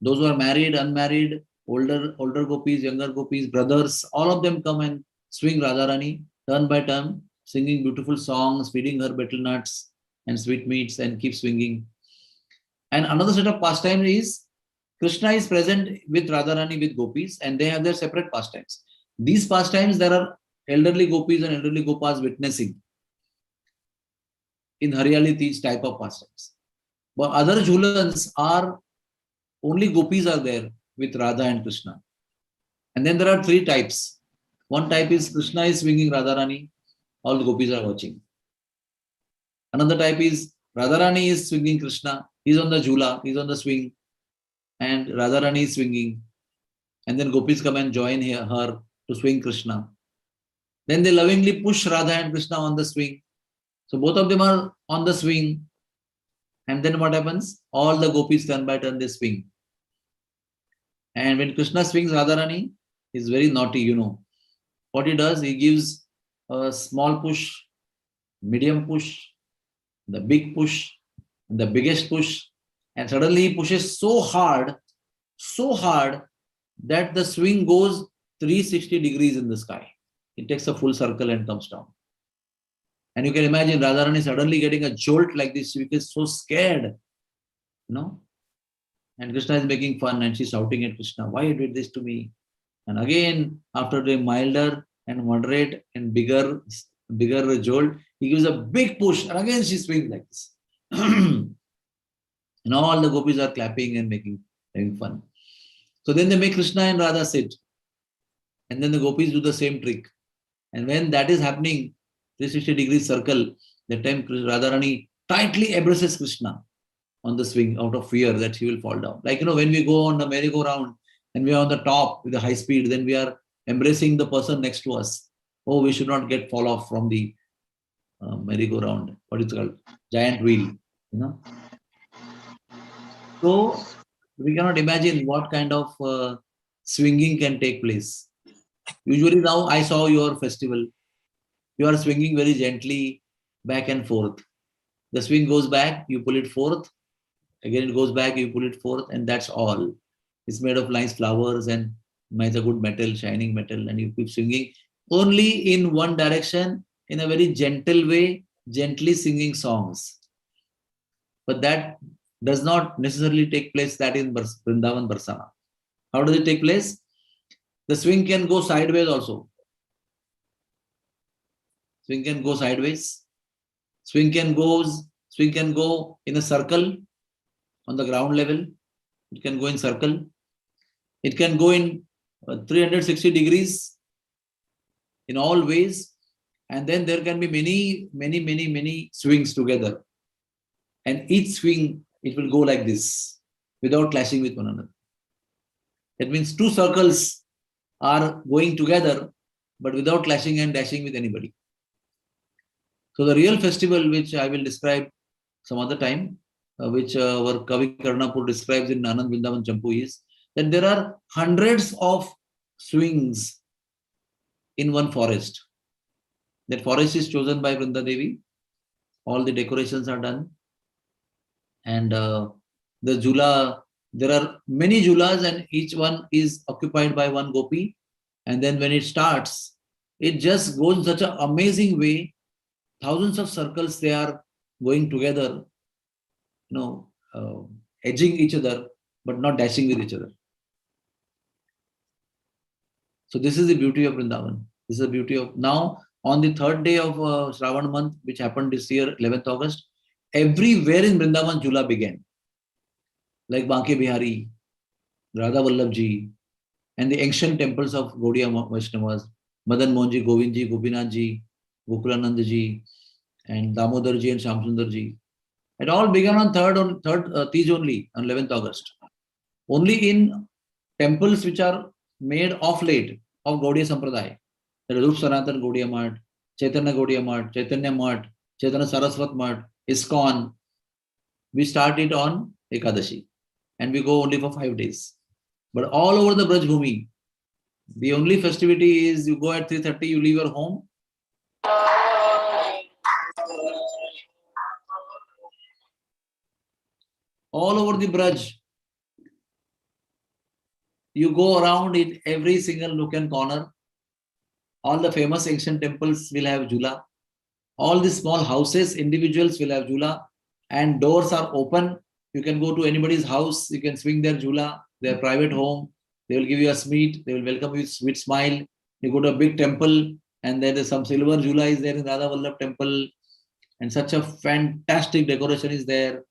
Those who are married, unmarried, older gopis, younger gopis, brothers, all of them come and swing Radharani turn by turn, singing beautiful songs, feeding her betel nuts and sweetmeats, and keep swinging. And another set of pastime is Krishna is present with Radharani with gopis, and they have their separate pastimes. These pastimes, there are elderly gopis and elderly gopas witnessing in Hariyali Tej type of pastimes. But other jhulans are only gopis are there with Radha and Krishna. And then there are 3 types. One type is Krishna is swinging Radharani, all the gopis are watching. Another type is Radharani is swinging Krishna, he's on the jhula, he's on the swing, and Radharani is swinging. And then gopis come and join her to swing Krishna. Then they lovingly push Radha and Krishna on the swing. So both of them are on the swing. And then what happens? All the gopis turn by turn they swing. And when Krishna swings Radharani, he's very naughty, you know. What he does, he gives a small push, medium push, the big push, the biggest push, and suddenly he pushes so hard that the swing goes 360 degrees in the sky. It takes a full circle and comes down. And you can imagine Radharani suddenly getting a jolt like this. She is so scared, you know. And Krishna is making fun and she's shouting at Krishna, why you did this to me? And again, after a milder and moderate and bigger jolt, he gives a big push and again she swings like this. And all the gopis are clapping and having fun. So then they make Krishna and Radha sit. And then the gopis do the same trick. And when that is happening, 360 degrees circle, that time Radharani tightly embraces Krishna on the swing out of fear that he will fall down. Like, you know, when we go on the merry-go-round and we are on the top with the high speed, then we are embracing the person next to us. Oh, we should not fall off from the merry-go-round. What is it called? Giant wheel, you know. So we cannot imagine what kind of swinging can take place. Usually now I saw your festival. You are swinging very gently back and forth. The swing goes back, you pull it forth. Again, it goes back, you pull it forth, and that's all. It's made of nice flowers and nice a good metal, shining metal, and you keep swinging only in one direction in a very gentle way, gently singing songs. But that does not necessarily take place that in Vrindavan Barsana. How does it take place? The swing can go sideways also. Swing can go sideways. Swing can go in a circle on the ground level. It can go in circle. It can go in 360 degrees in all ways. And then there can be many swings together. And each swing, it will go like this without clashing with one another. That means two circles are going together, but without clashing and dashing with anybody. So the real festival, which I will describe some other time, which our Kavi Karnapur describes in Anand Vrindavan Champu, is that there are hundreds of swings in one forest. That forest is chosen by Vrinda Devi. All the decorations are done. And the jula, there are many julas and each one is occupied by one gopi. And then when it starts, it just goes in such an amazing way. Thousands of circles they are going together, edging each other, but not dashing with each other. So this is the beauty of Vrindavan. This is the beauty of now on the third day of Shravan month, which happened this year, 11th August, everywhere in Vrindavan Jula began. Like Banke Bihari, Radha Vallabhji, and the ancient temples of Gaudiya Vaishnavas, Madan Mohanji, Govindji, Gopinathji, Gokulanandji, and Damodarji and Shamsundarji. It all began on third Tej only, on 11th August. Only in temples which are made of late of Gaudiya Sampradaya. There is Rup Sanatan Gaudiya Math, Chaitanya Gaudiya Math, Chaitanya Math, Chaitanya Saraswat Math, ISKCON. We start it on Ekadashi and we go only for 5 days. But all over the Braj Bhumi, the only festivity is you go at 3:30, you leave your home. All over the Braj, you go around in every single nook and corner. All the famous ancient temples will have Jula. All the small houses, individuals will have Jula. And doors are open. You can go to anybody's house. You can swing their Jula, their private home. They will give you a sweet. They will welcome you with sweet smile. You go to a big temple and there is some silver Jula is there in Radha Vallabh temple. And such a fantastic decoration is there.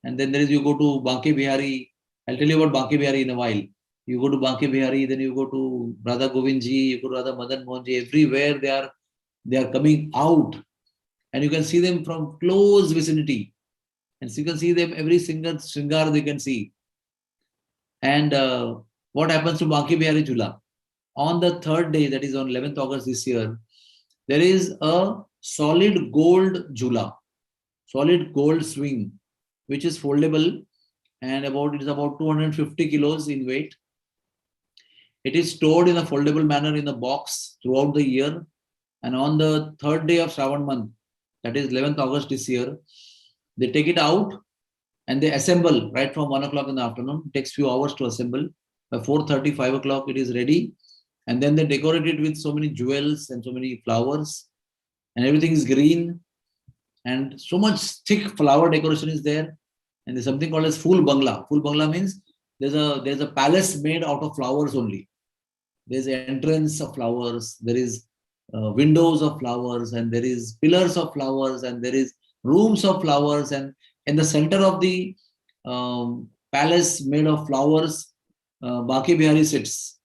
And then you go to Banke Bihari. I'll tell you about Banke Bihari in a while. You go to Banke Bihari, then you go to Radha Govindji, you go to Radha Madan Mohanji. Everywhere they are coming out. And you can see them from close vicinity. And so you can see them every single Shringar they can see. And what happens to Banke Bihari Jula? On the third day, that is on 11th August this year, there is a solid gold jhula, solid gold swing, which is foldable, and it is about 250 kilos in weight. It is stored in a foldable manner in a box throughout the year. And on the third day of Shravan month, that is 11th August this year, they take it out and they assemble right from 1 o'clock in the afternoon. It takes few hours to assemble. By 4:30, 5 o'clock, it is ready. And then they decorate it with so many jewels and so many flowers. And everything is green. And so much thick flower decoration is there. And there's something called as full bangla. Full bangla means there's a palace made out of flowers only. There's an entrance of flowers. There is windows of flowers, and there is pillars of flowers, and there is rooms of flowers, and in the center of the palace made of flowers, Baki Bihari sits.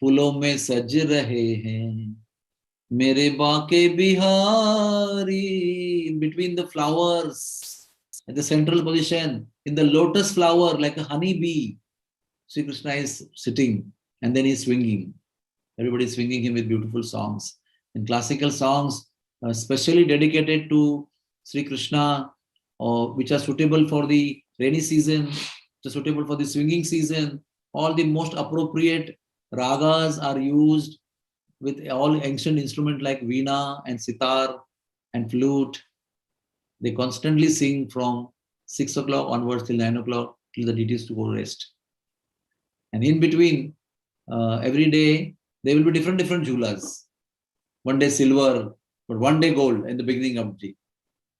फूलों में सज रहे हैं मेरे Banke Bihari. In between the flowers, at the central position, in the lotus flower, like a honey bee, Sri Krishna is sitting, and then he's swinging. Everybody is swinging him with beautiful songs. And classical songs, specially dedicated to Sri Krishna, which are suitable for the rainy season, which are suitable for the swinging season. All the most appropriate ragas are used with all ancient instruments like veena and sitar and flute. They constantly sing from 6 o'clock onwards till 9 o'clock till the deities to go rest. And in between, every day, there will be different jhulas. One day silver, but one day gold in the beginning of the day.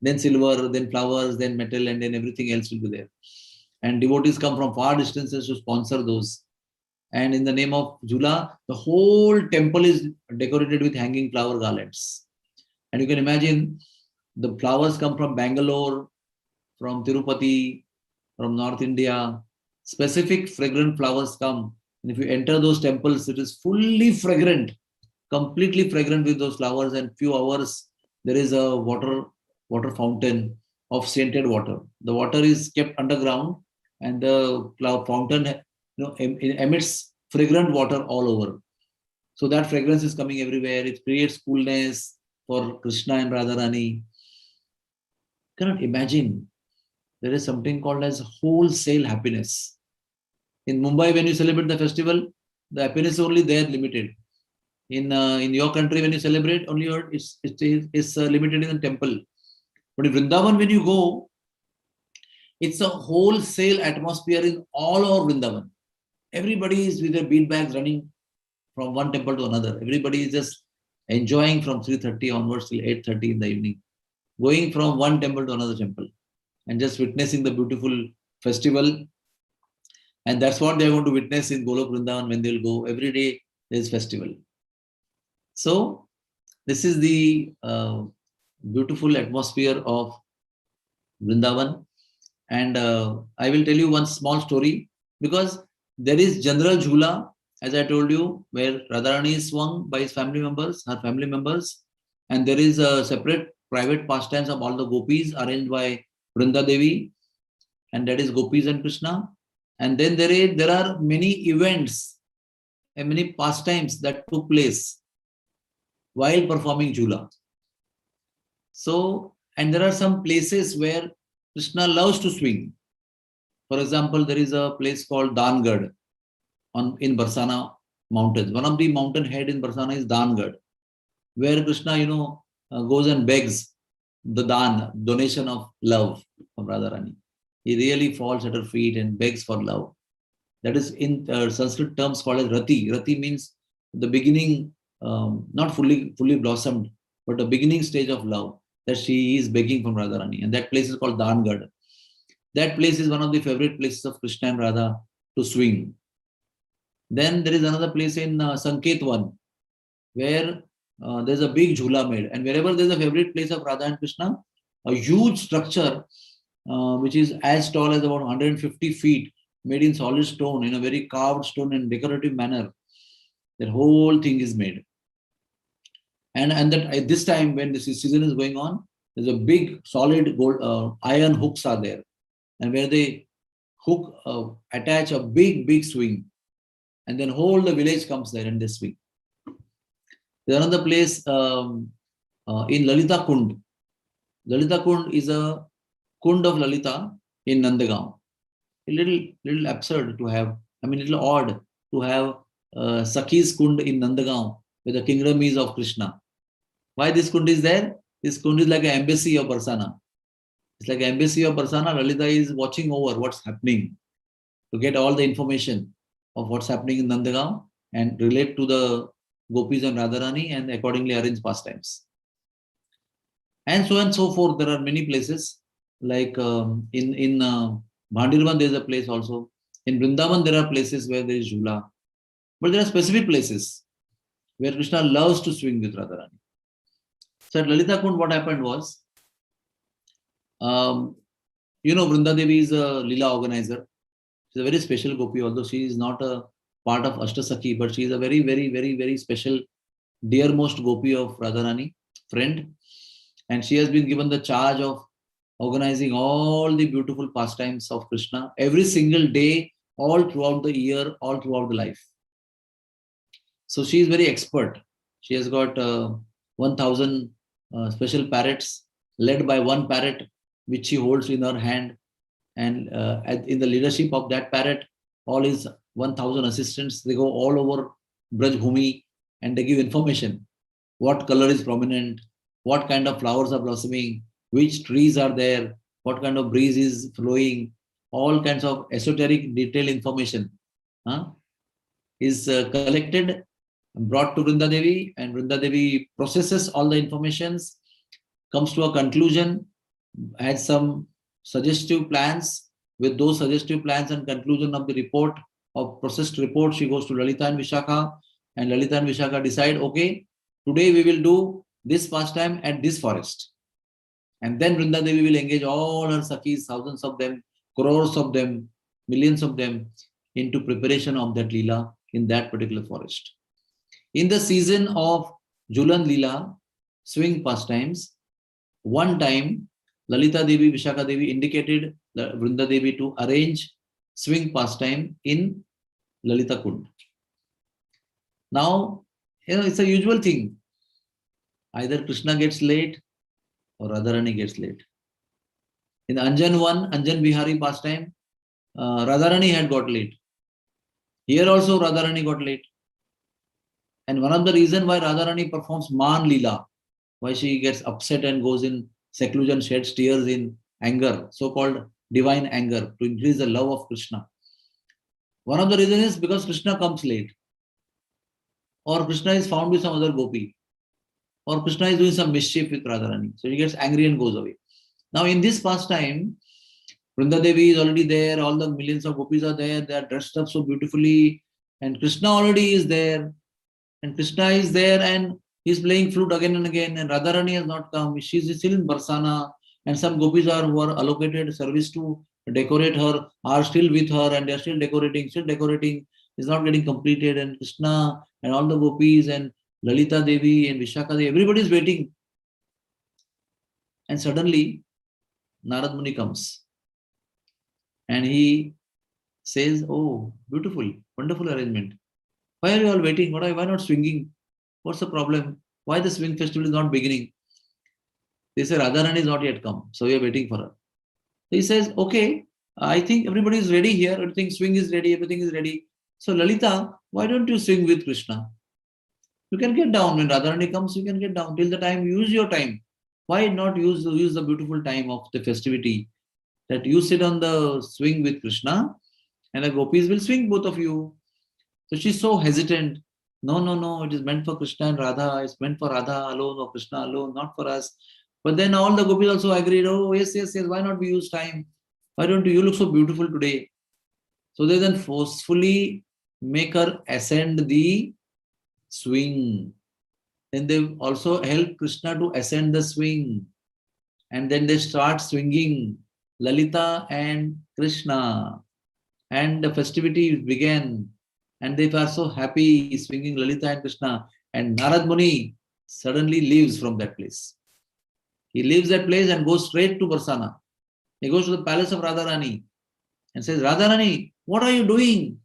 Then silver, then flowers, then metal, and then everything else will be there. And devotees come from far distances to sponsor those. And in the name of jhula, the whole temple is decorated with hanging flower garlands. And you can imagine the flowers come from Bangalore, from Tirupati, from North India. Specific fragrant flowers come. And if you enter those temples, it is fully fragrant, completely fragrant with those flowers. And few hours, there is a water fountain of scented water. The water is kept underground, and the fountain emits fragrant water all over. So that fragrance is coming everywhere. It creates coolness for Krishna and Radharani. Cannot imagine. There is something called as wholesale happiness. In Mumbai, when you celebrate the festival, the happiness is only there limited. In your country, when you celebrate, only it's limited in the temple. But in Vrindavan, when you go, it's a wholesale atmosphere in all over Vrindavan. Everybody is with their bead bags running from one temple to another. Everybody is just enjoying from 3:30 onwards till 8:30 in the evening, going from one temple to another temple and just witnessing the beautiful festival. And that's what they're going to witness in Golok Vrindavan when they'll go. Every day there's festival. So this is the beautiful atmosphere of Vrindavan. And I will tell you one small story, because there is General Jhula, as I told you, where Radharani is swung by his family members, her family members. And there is a separate private pastimes of all the gopis arranged by Vrinda Devi, and that is Gopis and Krishna. And then there are many events and many pastimes that took place while performing Jhula. So, and there are some places where Krishna loves to swing. For example, there is a place called Dangad in Barsana mountains. One of the mountain head in Barsana is Dangad, where Krishna, goes and begs the donation of love from Radharani. He really falls at her feet and begs for love. That is in Sanskrit terms called as Rati. Rati means the beginning, not fully blossomed, but the beginning stage of love that she is begging from Radharani. And that place is called Dangad. That place is one of the favorite places of Krishna and Radha to swing. Then there is another place in Sanketwan, where there's a big jhula made. And wherever there's a favorite place of Radha and Krishna, a huge structure, which is as tall as about 150 feet, made in solid stone, in a very carved stone and decorative manner. That whole thing is made. And that at this time, when the season is going on, there's a big solid gold iron hooks are there. And where they attach a big swing. and then whole the village comes there and they swing. There's another place in Lalita Kund. Lalita Kund is a Kund of Lalita in Nandagaon. A little absurd to have, a little odd to have Sakhi's Kund in Nandagaon, where the kingdom is of Krishna. Why this Kund is there? This Kund is like an embassy of Barsana. It's like an embassy of Barsana. Lalita is watching over what's happening to get all the information of what's happening in Nandagaon and relate to the Gopis and Radharani and accordingly arrange pastimes. And so on and so forth. There are many places like in Bhandirvan there is a place also. In Vrindavan there are places where there is Jhula. But there are specific places where Krishna loves to swing with Radharani. So at Lalita Kund what happened was, Vrinda Devi is a Leela organizer. She's a very special gopi, although she is not a part of Ashtasakhi, but she is a very, very, very, very special, dearmost gopi of Radharani, friend. And she has been given the charge of organizing all the beautiful pastimes of Krishna every single day, all throughout the year, all throughout the life. So she is very expert. She has got 1,000 special parrots led by one parrot, which she holds in her hand. And in the leadership of that parrot, all his 1,000 assistants, they go all over Braj Bhumi and they give information. What color is prominent? What kind of flowers are blossoming? Which trees are there? What kind of breeze is flowing? All kinds of esoteric detailed information is collected, brought to Vrinda Devi, and Vrinda Devi processes all the informations, comes to a conclusion, has some suggestive plans. With those suggestive plans and conclusion of the report, of processed report, she goes to Lalita and Vishakha, and Lalita and Vishakha decide, okay, today we will do this pastime at this forest. And then Vrinda Devi will engage all her Sakhis, thousands of them, crores of them, millions of them, into preparation of that Leela in that particular forest. In the season of Julan Leela, swing pastimes, one time Lalita Devi, Vishakha Devi indicated Vrinda Devi to arrange swing pastime in Lalita Kund. Now, it's a usual thing. Either Krishna gets late or Radharani gets late. In Anjan 1, Anjan Bihari pastime, Radharani had got late. Here also Radharani got late. And one of the reasons why Radharani performs Man Leela, why she gets upset and goes in seclusion, sheds tears in anger, so-called divine anger, to increase the love of Krishna. One of the reasons is because Krishna comes late. Or Krishna is found with some other gopi. Or Krishna is doing some mischief with Radharani. So he gets angry and goes away. Now in this pastime, Vrinda Devi is already there, all the millions of gopis are there, they are dressed up so beautifully, and Krishna already is there. And Krishna is there and he's playing flute again and again, and Radharani has not come. She's still in Barsana, and some gopis who are allocated service to decorate her are still with her, and they're still decorating. It's not getting completed, and Krishna and all the gopis and Lalita Devi and Vishakha Devi, everybody is waiting. And suddenly, Narad Muni comes. And he says, oh, beautiful, wonderful arrangement. Why are you all waiting? Why not swinging? What's the problem? Why the swing festival is not beginning? They say Radharani is not yet come, so we are waiting for her. He says, okay, I think everybody is ready here. Everything swing is ready, everything is ready. So Lalita, why don't you swing with Krishna? You can get down. When Radharani comes, you can get down. Till the time, use your time. Why not use the beautiful time of the festivity? That you sit on the swing with Krishna and the gopis will swing, both of you. So she's so hesitant. No, it is meant for Krishna and Radha. It's meant for Radha alone or Krishna alone, not for us. But then all the gopis also agreed, oh, yes, why not we use time? Why don't you look so beautiful today? So they then forcefully make her ascend the swing. Then they also help Krishna to ascend the swing. And then they start swinging, Lalita and Krishna. And the festivities began. And they were so happy swinging Lalita and Krishna. And Narad Muni suddenly leaves from that place. He leaves that place and goes straight to Barsana. He goes to the palace of Radharani and says, Radharani, what are you doing?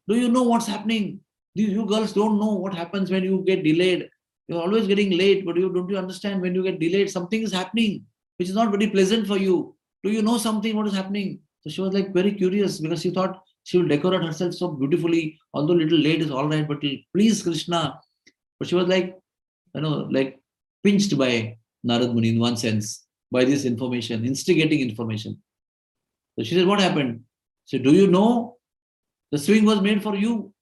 Do you know what's happening? You girls don't know what happens when you get delayed. You're always getting late, but don't you understand when you get delayed, something is happening, which is not very pleasant for you. Do you know something what is happening? So she was like very curious because she thought she will decorate herself so beautifully, although little late is all right, but please Krishna. But she was like, like pinched by Narad Muni in one sense, by this information, instigating information. So she said, what happened? So do you know the swing was made for you?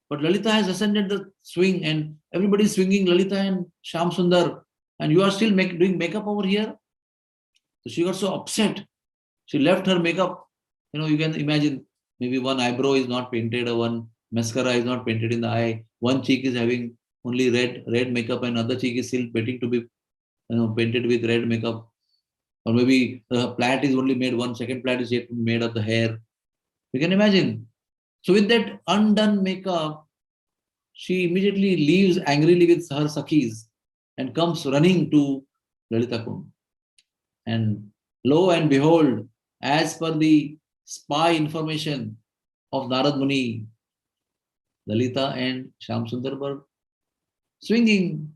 But Lalita has ascended the swing and everybody is swinging Lalita and Sham Sundar, and you are still doing makeup over here. So she got so upset. She left her makeup. You can imagine maybe one eyebrow is not painted or one mascara is not painted in the eye. One cheek is having only red makeup and other cheek is still waiting to be painted with red makeup. Or maybe the plait is only made, one second plait is yet made of the hair. You can imagine. So with that undone makeup, she immediately leaves angrily with her Sakhis and comes running to Lalita Kund. And lo and behold, as per the spy information of Narad Muni, Lalita and Sham Sundar were swinging.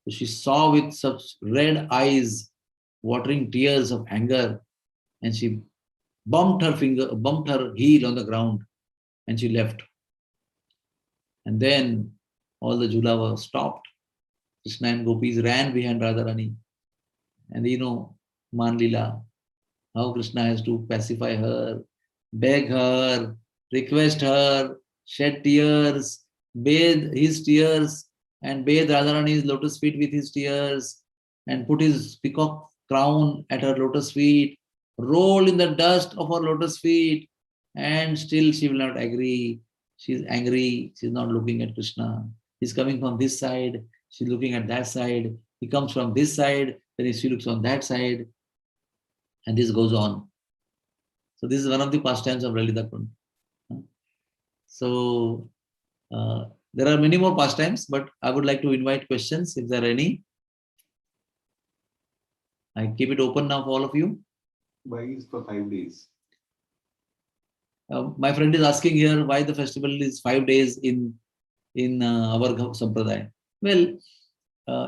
She saw with such red eyes, watering tears of anger, and she bumped her heel on the ground, and she left. And then all the Jula was stopped. Krishna and Gopis ran behind Radharani. And Man Leela, how Krishna has to pacify her, beg her, request her, shed tears, bathe his tears, and bathe Radharani's lotus feet with his tears, and put his peacock crown at her lotus feet, roll in the dust of her lotus feet, and still she will not agree. She's angry, she's not looking at Krishna. He's coming from this side, she's looking at that side. He comes from this side, then she looks on that side, and this goes on. So this is one of the pastimes of Lalita Kund. So there are many more pastimes, but I would like to invite questions if there are any. I keep it open now for all of you. Why is for 5 days? My friend is asking here why the festival is 5 days in our sampradaya. Well,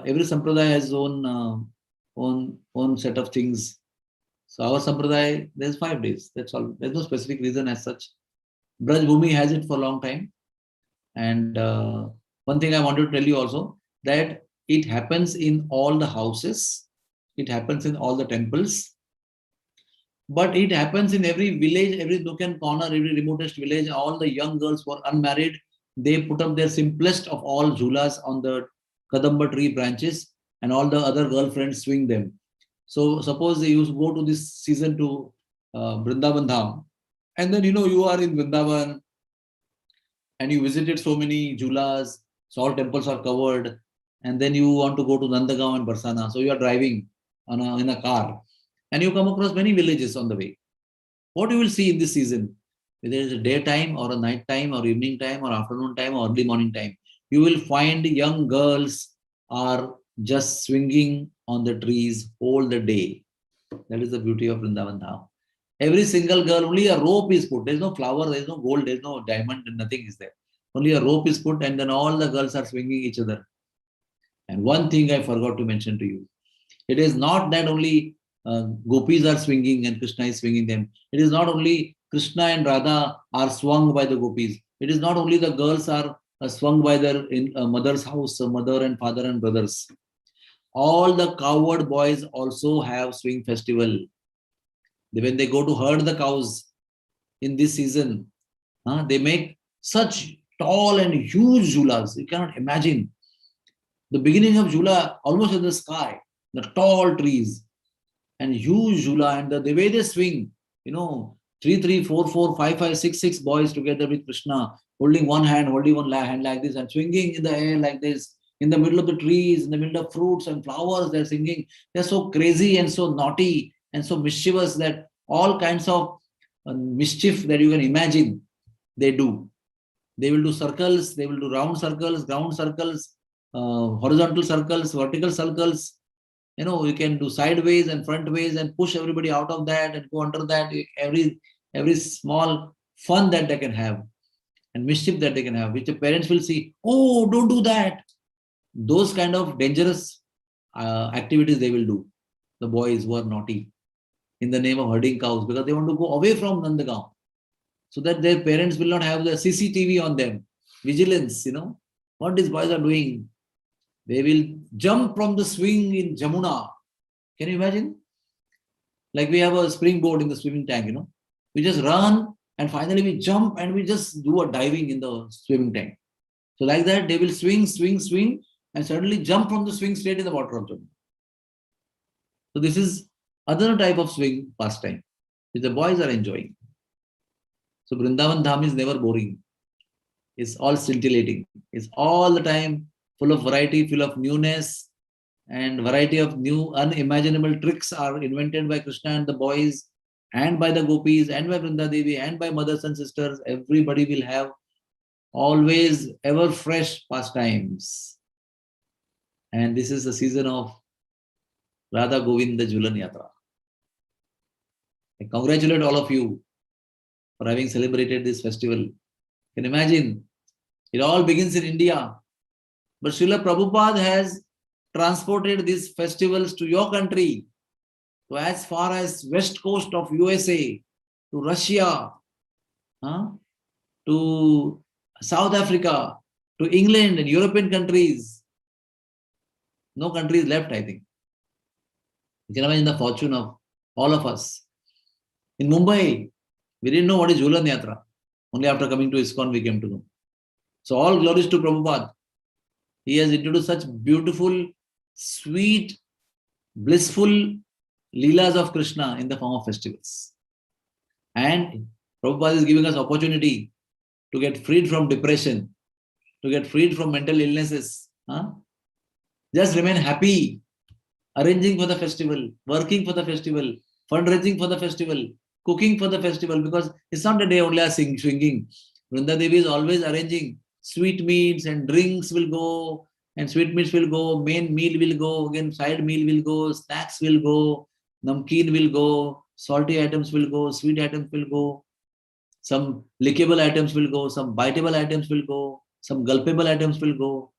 every sampradaya has own set of things. So our sampradaya, there's 5 days. That's all. There's no specific reason as such. Braj Bhumi has it for a long time. And one thing I wanted to tell you also, that it happens in all the houses. It happens in all the temples. But it happens in every village, every nook and corner, every remotest village. All the young girls who are unmarried, they put up their simplest of all jhulas on the kadamba tree branches, and all the other girlfriends swing them. So suppose you go to this season to Vrindavan Dham, and then you are in Vrindavan and you visited so many jhulas, so all temples are covered, and then you want to go to Nandagaon and Barsana. So you are driving in a car, and you come across many villages on the way. What you will see in this season, whether it is a daytime or a night time or evening time or afternoon time or early morning time, you will find young girls are just swinging on the trees all the day. That is the beauty of Vrindavan Dham. Every single girl, only a rope is put. There is no flower, there is no gold, there is no diamond, nothing is there. Only a rope is put, and then all the girls are swinging each other. And one thing I forgot to mention to you. It is not that only gopis are swinging and Krishna is swinging them. It is not only Krishna and Radha are swung by the gopis. It is not only the girls are swung by their mother's house, mother and father and brothers. All the cowherd boys also have swing festival. When they go to herd the cows in this season, they make such tall and huge jhulas. You cannot imagine. The beginning of jhula almost in the sky, the tall trees and huge jhula, and the way they swing, 3, 4, 4, 5, 5, 6, 6 boys together with Krishna, holding one hand like this and swinging in the air like this, in the middle of the trees, in the middle of fruits and flowers, they're singing. They're so crazy and so naughty and so mischievous that all kinds of mischief that you can imagine, they do. They will do circles, they will do round circles, horizontal circles, vertical circles. You can do sideways and front ways and push everybody out of that and go under that. Every small fun that they can have. and mischief that they can have, which the parents will see, oh, don't do that. Those kind of dangerous activities they will do, the boys who are naughty, in the name of herding cows, because they want to go away from Nandagaon, so that their parents will not have the CCTV on them. Vigilance, what these boys are doing. They will jump from the swing in Jamuna. Can you imagine? Like we have a springboard in the swimming tank, We just run and finally we jump and we just do a diving in the swimming tank. So like that, they will swing, swing, swing, and suddenly jump from the swing straight in the water of Jamuna. So this is other type of swing pastime, which the boys are enjoying. So Vrindavan Dham is never boring. It's all scintillating. It's all the time full of variety, full of newness, and variety of new unimaginable tricks are invented by Krishna and the boys, and by the gopis, and by Vrinda Devi, and by mothers and sisters. Everybody will have always ever fresh pastimes. And this is the season of Radha Govinda Jhulan Yatra. I congratulate all of you for having celebrated this festival. You can imagine, it all begins in India. But Srila Prabhupada has transported these festivals to your country, to as far as west coast of USA, to Russia, to South Africa, to England and European countries. No country is left, I think. You can imagine the fortune of all of us. In Mumbai, we didn't know what is Jhulan Yatra. Only after coming to ISKCON we came to know. So all glories to Prabhupada. He has introduced such beautiful, sweet, blissful leelas of Krishna in the form of festivals. And Prabhupada is giving us opportunity to get freed from depression, to get freed from mental illnesses. Just remain happy, arranging for the festival, working for the festival, fundraising for the festival, cooking for the festival, because it's not a day only swinging. Vrinda Devi is always arranging. Sweet meats and drinks will go, and sweet meats will go, main meal will go, again side meal will go, snacks will go, namkeen will go, salty items will go, sweet items will go, some lickable items will go, some biteable items will go, some gulpable items will go,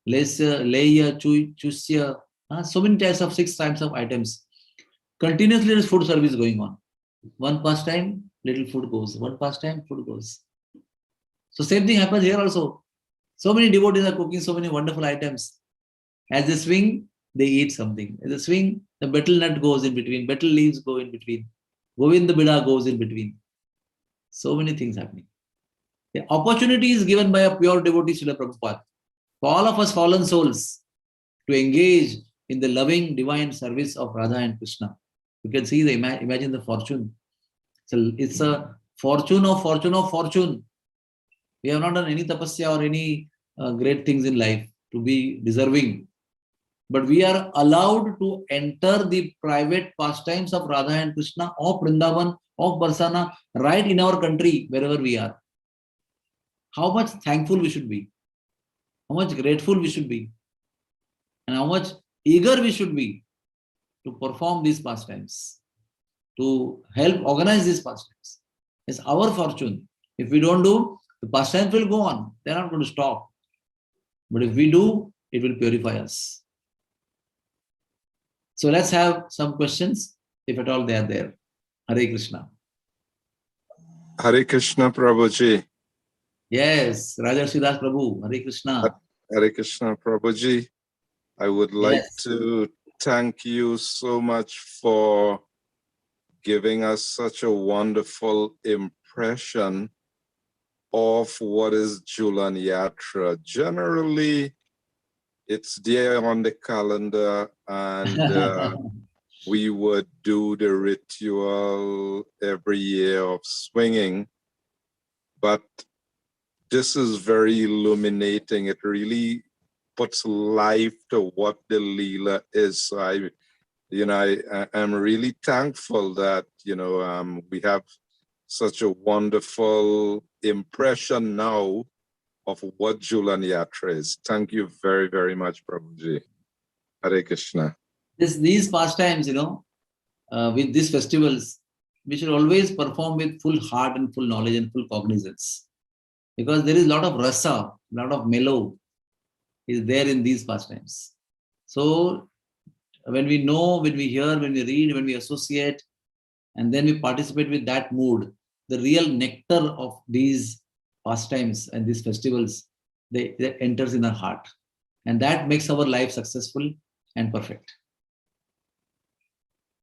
leya, chusya, so many types of 6 types of items. Continuously there is food service going on. One pastime, little food goes. One pastime, food goes. So same thing happens here also. So many devotees are cooking so many wonderful items. As they swing, they eat something. As they swing, the betel nut goes in between. Betel leaves go in between. Govinda Bida goes in between. So many things happening. The opportunity is given by a pure devotee, Srila Prabhupada, for all of us fallen souls to engage in the loving divine service of Radha and Krishna. You can see, imagine the fortune. So it's a fortune of fortune of fortune. We have not done any tapasya or any great things in life to be deserving. But we are allowed to enter the private pastimes of Radha and Krishna, of Vrindavan, of Barsana, right in our country, wherever we are. How much thankful we should be. How much grateful we should be. And how much eager we should be to perform these pastimes, to help organize these pastimes. It's our fortune. If we don't do, the pastimes will go on. They're not going to stop. But if we do, it will purify us. So let's have some questions, if at all they are there. Hare Krishna. Hare Krishna, Prabhuji. Yes, Rajarshi Das Prabhu. Hare Krishna. Hare Krishna, Prabhuji. I would like to thank you so much for giving us such a wonderful impression of what is Jhulan Yatra. Generally, it's there on the calendar, and we would do the ritual every year of swinging. But this is very illuminating. It really puts life to what the Leela is. So I'm really thankful that, we have such a wonderful impression now of what Jhulan Yatra is. Thank you very, very much, Prabhuji. Hare Krishna. These pastimes, with these festivals, we should always perform with full heart and full knowledge and full cognizance. because there is a lot of rasa, a lot of mellow is there in these pastimes. So when we know, when we hear, when we read, when we associate, and then we participate with that mood, the real nectar of these pastimes and these festivals, they enters in our heart. And that makes our life successful and perfect.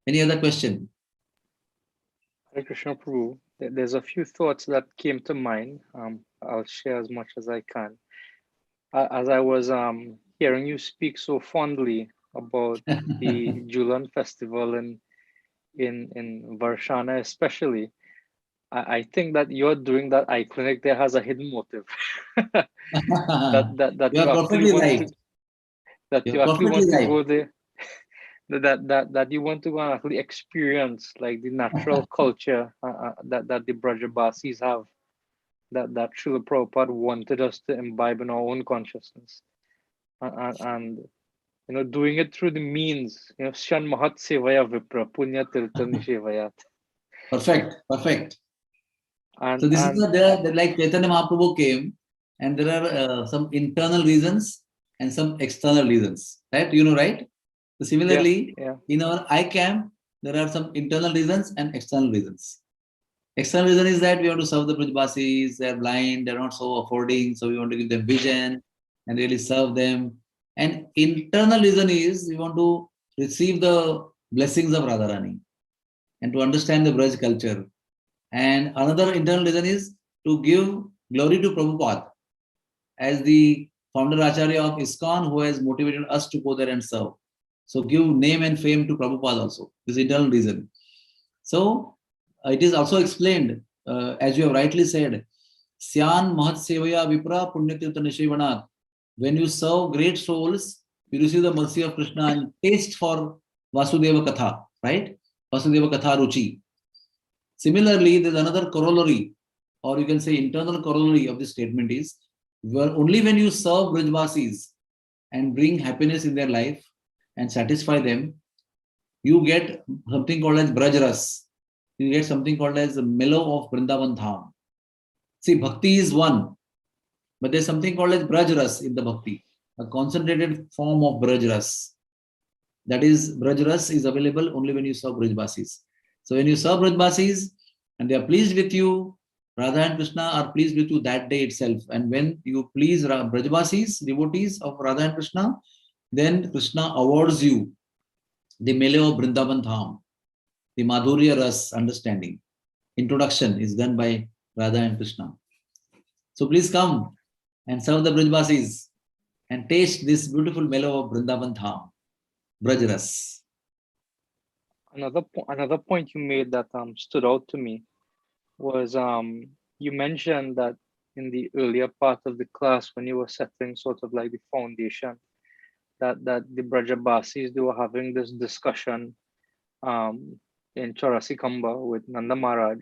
Any other question? Hare Krishna Prabhu, there's a few thoughts that came to mind. I'll share as much as I can. As I was hearing you speak so fondly about the Julan festival in Varshana especially, I think that you're doing that eye clinic there has a hidden motive. that You you are actually perfectly want right. to that You you are actually perfectly want to right. go there, that you want to go and actually experience like the natural culture that the Brajabasis have, that Srila Prabhupada wanted us to imbibe in our own consciousness, and you know, doing it through the means, you know, Shan Mahat Sevaya Vipra Punya Tirtha Nishevayat. Perfect, perfect. So this is And like Chaitanya Mahaprabhu came, and there are some internal reasons and some external reasons, right? You know, right? So similarly, yeah. in our I camp, there are some internal reasons and external reasons. External reason is that we want to serve the Brajbasis, they're blind, they're not so affording, so we want to give them vision and really serve them. And internal reason is we want to receive the blessings of Radharani and to understand the Braj culture. And another internal reason is to give glory to Prabhupada as the founder Acharya of ISKCON, who has motivated us to go there and serve. So give name and fame to Prabhupada also. This is internal reason. So it is also explained, as you have rightly said, Syan Mahat Sevaya Vipra Punyatirtha Nishivanat. When you serve great souls, you receive the mercy of Krishna and taste for Vasudeva Katha, right? Vasudeva Katha Ruchi. Similarly, there's another corollary, or you can say internal corollary of this statement is, only when you serve Brajvasis and bring happiness in their life and satisfy them, you get something called as Brajras. You get something called as the mellow of Vrindavan Dham. See, bhakti is one, but there's something called as Brajras in the bhakti, a concentrated form of Brajras. That is, Brajras is available only when you serve Brajbasis. So when you serve Brajbasis and they are pleased with you, Radha and Krishna are pleased with you that day itself. And when you please Brajbasis, devotees of Radha and Krishna, then Krishna awards you the mellow of Vrindavan Dham, the Madhurya Ras understanding. Introduction is done by Radha and Krishna. So please come and serve the Brajbasis and taste this beautiful mellow of Vrindavan Dham, Brajras. Another point you made that stood out to me was you mentioned that in the earlier part of the class when you were setting sort of like the foundation, that the Brajabasis, they were having this discussion in Chaurasikamba with Nanda Maharaj,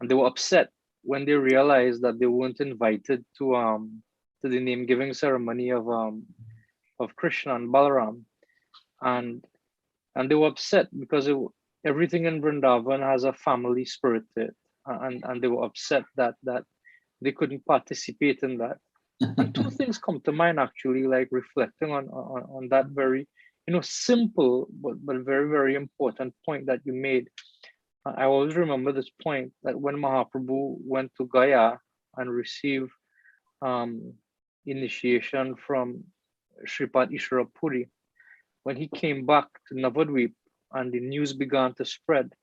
and they were upset when they realized that they weren't invited to the name giving ceremony of Krishna and Balaram, and they were upset because everything in Vrindavan has a family spirit to it, and they were upset that they couldn't participate in that. And two things come to mind actually, like reflecting on that very, you know, simple but very very important point that you made. I always remember this point that when Mahaprabhu went to Gaya and received um, initiation from Sripad Ishwara Puri, when he came back to Navadvip and the news began to spread,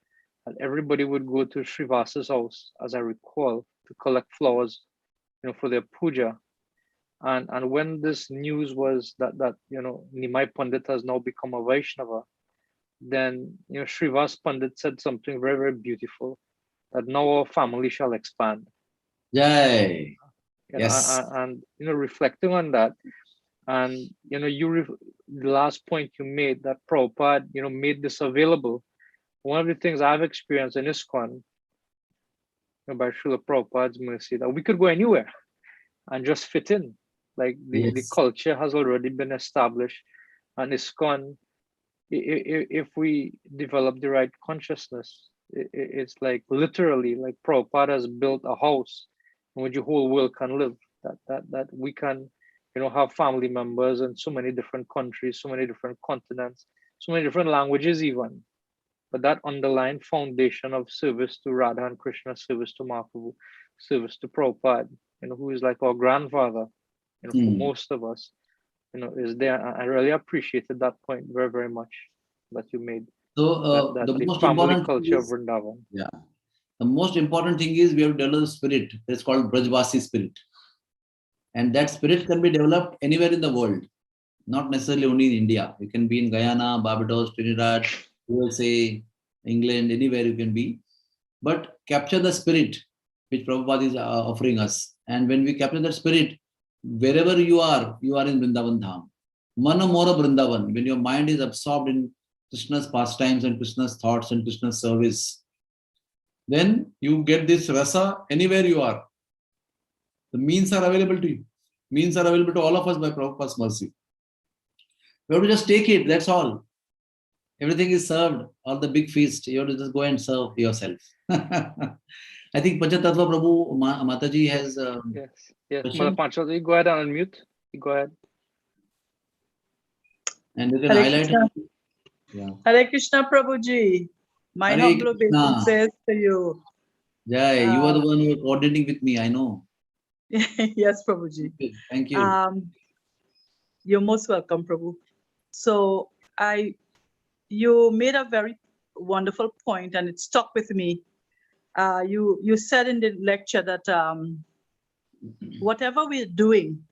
and everybody would go to Srivasa's house, as I recall, to collect flowers, you know, for their puja. And when this news was that you know Nimai Pandit has now become a Vaishnava, then you know Srivas Pandit said something very very beautiful, that now our family shall expand. Jai. You know, Yes. and you know, reflecting on that, and you know, the last point you made, that Prabhupada, you know, made this available. One of the things I've experienced in ISKCON, you know, by Srila Prabhupada's mercy, that we could go anywhere and just fit in. Like the Yes. culture has already been established, and ISKCON, if we develop the right consciousness, it's like literally like Prabhupada has built a house in which the whole world can live. That we can, have family members in so many different countries, so many different continents, so many different languages even. But that underlying foundation of service to Radha and Krishna, service to Mahaprabhu, service to Prabhupada, who is like our grandfather, for most of us, is there. I really appreciated that point very, very much that you made. So that the the most family important culture of is, Vrindavan. yeah, the most important thing is we have developed spirit. It's called Brajvasi spirit. And that spirit can be developed anywhere in the world, not necessarily only in India. You can be in Guyana, Barbados, Trinidad, USA, England, anywhere you can be. But capture the spirit which Prabhupada is offering us. And when we capture that spirit, wherever you are in Vrindavan Dham. Mana Mora Vrindavan, when your mind is absorbed in Krishna's pastimes and Krishna's thoughts and Krishna's service, then you get this rasa anywhere you are. The means are available to you. Means are available to all of us by Prabhupada's mercy. You have to just take it, that's all. Everything is served, all the big feast. You have to just go and serve yourself. I think Panchatattva Prabhu, Mataji has... yes. Mother Panchatattva, you go ahead and unmute. You go ahead. And you can Hare highlight... Krishna. Yeah. Hare Krishna Prabhuji. My Hare humble Krishna. obeisances to you. Jai, you are the one who is coordinating with me, I know. Yes, Prabhuji. Thank you. You're most welcome, Prabhu. So you made a very wonderful point and it stuck with me. You said in the lecture that whatever we're doing,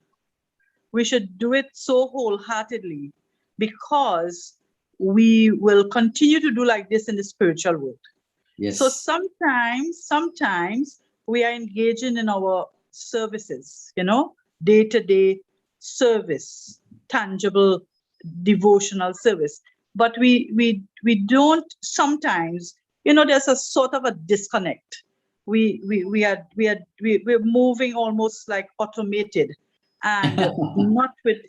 we should do it so wholeheartedly because we will continue to do like this in the spiritual world. Yes. So sometimes we are engaging in our services, day-to-day service, tangible devotional service. But we don't sometimes, there's a sort of a disconnect. We're moving almost like automated and not with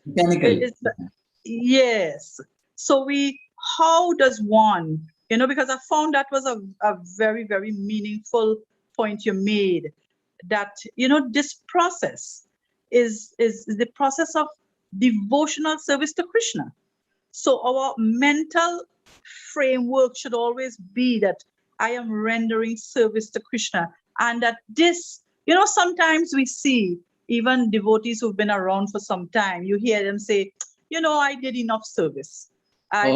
Mechanical. Yes. So how does one, because I found that was a very, very meaningful point you made, that, this process is the process of devotional service to Krishna. So our mental framework should always be that I am rendering service to Krishna. And that this, sometimes we see even devotees who've been around for some time, you hear them say, I did enough service. I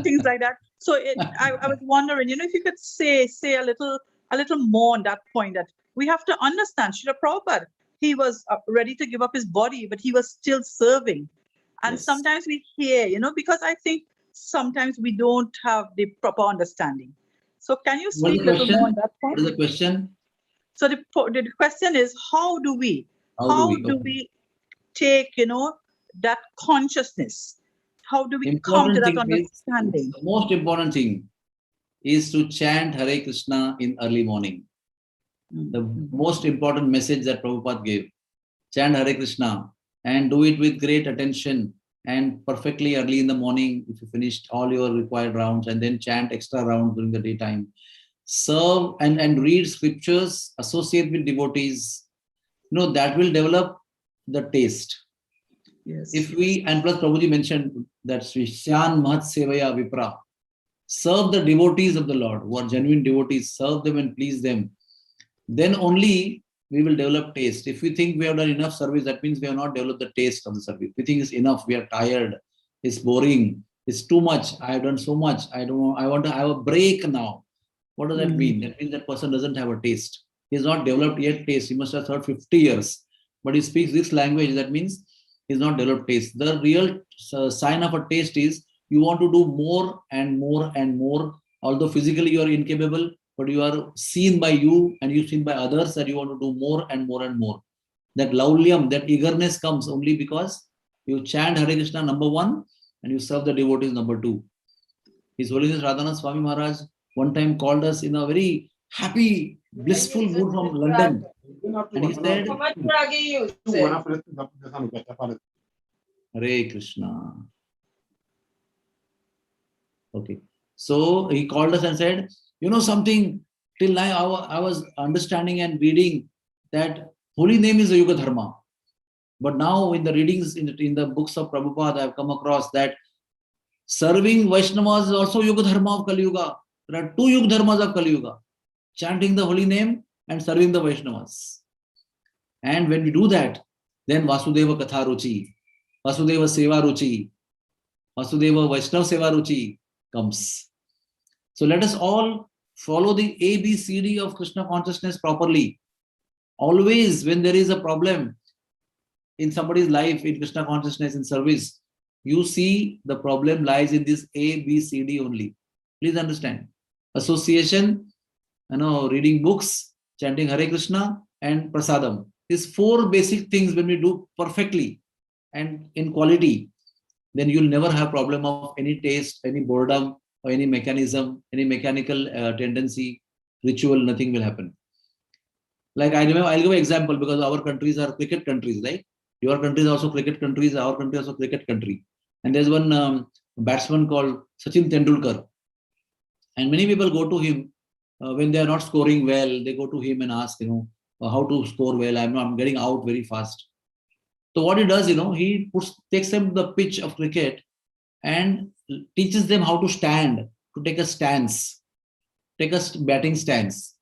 things like that. So I was wondering, if you could say a little more on that point, that we have to understand Srila Prabhupada, he was ready to give up his body, but he was still serving. And Yes. sometimes we hear, because I think sometimes we don't have the proper understanding. So can you speak a little more on that point? What is the question? So the question is, how do we take, that consciousness? How do we come to that understanding? The most important thing is to chant Hare Krishna in early morning. The most important message that Prabhupada gave. Chant Hare Krishna and do it with great attention and perfectly early in the morning if you finished all your required rounds, and then chant extra rounds during the daytime. Serve and read scriptures, associate with devotees. That will develop the taste. Yes. If we, and plus Prabhuji mentioned that Srisyan Mahat Sevaya Vipra, serve the devotees of the Lord, who are genuine devotees, serve them and please them, then only we will develop taste. If we think we have done enough service, that means we have not developed the taste of the service. We think it's enough, we are tired, it's boring, it's too much, I have done so much, I want to have a break now. What does that mean? That means that person doesn't have a taste. He has not developed yet taste. He must have served 50 years. But he speaks this language, that means he's not developed taste. The real sign of a taste is you want to do more and more and more. Although physically you are incapable, but you are seen by you and you seen by others that you want to do more and more and more. That laulyam, that eagerness comes only because you chant Hare Krishna number 1 and you serve the devotees number 2. His Holiness Radhanath Swami Maharaj one time called us in a very happy, blissful mood from London. And he said, Hare Krishna. Okay. So he called us and said, something, Till now, I was understanding and reading that holy name is a Yuga Dharma. But now in the readings in the books of Prabhupada, I have come across that serving Vaishnavas is also Yuga Dharma of Kali Yuga. There are two Yuga Dharmas of Kali Yuga, chanting the holy name and serving the Vaishnavas. And when we do that, then Vasudeva Katha Ruchi, Vasudeva Seva Ruchi, Vasudeva Vaishnava Seva Ruchi comes. So let us all follow the ABCD of Krishna consciousness properly. Always when there is a problem in somebody's life, in Krishna consciousness, in service, you see the problem lies in this ABCD only. Please understand. Association, reading books, chanting Hare Krishna, and Prasadam. These four basic things, when we do perfectly and in quality, then you'll never have problem of any taste, any boredom, or any mechanism, any mechanical tendency, ritual, nothing will happen. Like I remember, I'll give an example because our countries are cricket countries, right? Your country is also cricket countries, our country is also cricket country. And there's one batsman called Sachin Tendulkar. And many people go to him when they are not scoring well, they go to him and ask, how to score well. I'm getting out very fast. So what he does, he takes them to the pitch of cricket and teaches them how to stand, to take a stance, take a batting stance.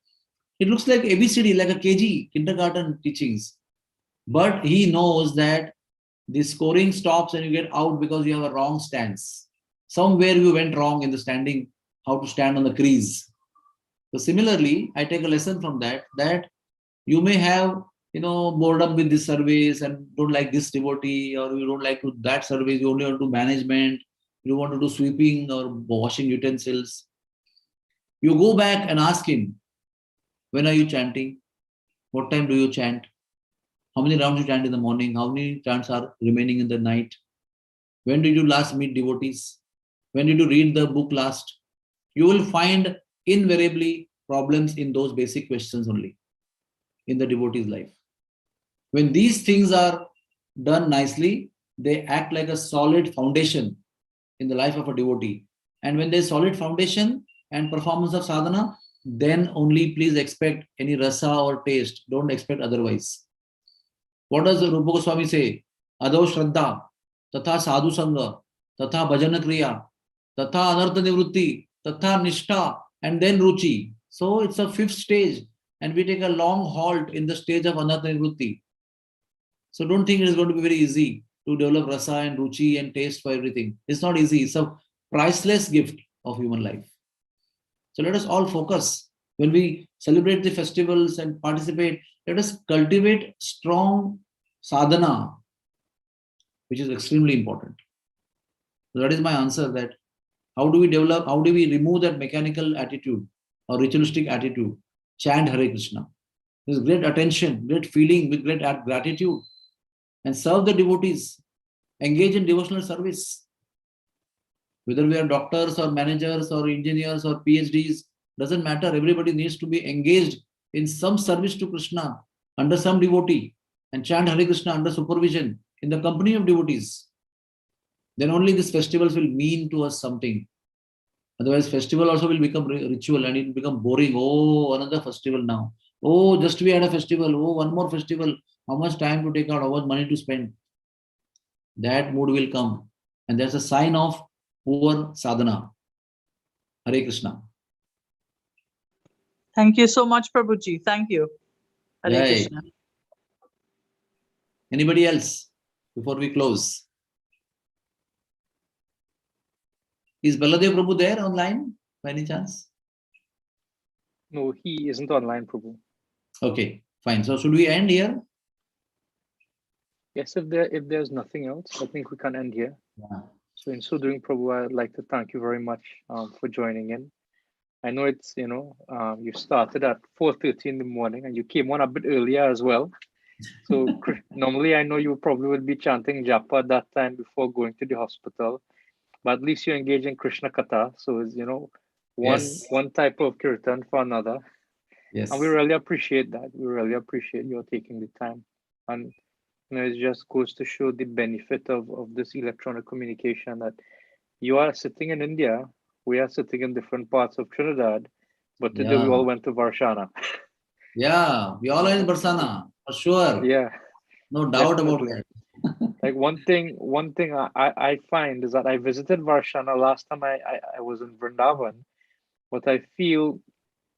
It looks like ABCD, like a KG, kindergarten teachings. But he knows that the scoring stops and you get out because you have a wrong stance. Somewhere you went wrong in the standing, how to stand on the crease. So similarly, I take a lesson from that you may have, boredom with this service and don't like this devotee, or you don't like to that service, you only want to do management, you want to do sweeping or washing utensils. You go back and ask him, when are you chanting? What time do you chant? How many rounds you chant in the morning? How many chants are remaining in the night? When did you last meet devotees? When did you read the book last? You will find invariably problems in those basic questions only in the devotee's life. When these things are done nicely, they act like a solid foundation in the life of a devotee. And when there's solid foundation and performance of sadhana, then only please expect any rasa or taste. Don't expect otherwise. What does Rupa Goswami say? Adho Shraddha, Tatha Sadhu Sangha, Tatha Bhajana Kriya, Tatha Anartha Nivrutti, Tatha Nishtha, and then Ruchi. So it's a fifth stage, and we take a long halt in the stage of Anartha Nivrutti. So don't think it is going to be very easy to develop rasa and ruchi and taste for everything. It's not easy. It's a priceless gift of human life. So let us all focus. When we celebrate the festivals and participate, let us cultivate strong sadhana, which is extremely important. So that is my answer, that how do we remove that mechanical attitude or ritualistic attitude? Chant Hare Krishna. With great attention, great feeling, with great gratitude, and serve the devotees. Engage in devotional service. Whether we are doctors or managers or engineers or PhDs, doesn't matter. Everybody needs to be engaged in some service to Krishna under some devotee and chant Hare Krishna under supervision in the company of devotees. Then only these festivals will mean to us something. Otherwise, festival also will become ritual and it will become boring. Oh, another festival now. Oh, just we had a festival. Oh, one more festival. How much time to take out? How much money to spend? That mood will come. And that's a sign of poor sadhana. Hare Krishna. Thank you so much, Prabhuji. Thank you. Hare Jai. Krishna. Anybody else before we close? Is Baladev Prabhu there online by any chance? No, he isn't online, Prabhu. Okay, fine. So should we end here? Yes, if there's nothing else, I think we can end here. Yeah. So in so doing, Prabhu, I'd like to thank you very much for joining in. I know it's, you started at 4:30 in the morning and you came on a bit earlier as well. So normally I know you probably would be chanting japa at that time before going to the hospital, but at least you engage in Krishna Katha. So it's, one type of kirtan for another. Yes. And we really appreciate that. We really appreciate your taking the time. And it just goes to show the benefit of this electronic communication, that you are sitting in India, we are sitting in different parts of Trinidad. But today we all went to Varshana. Yeah, we all are in Barsana, for sure. Yeah, No doubt definitely. about that. Like one thing I find is that I visited Varshana last time I was in Vrindavan, but I feel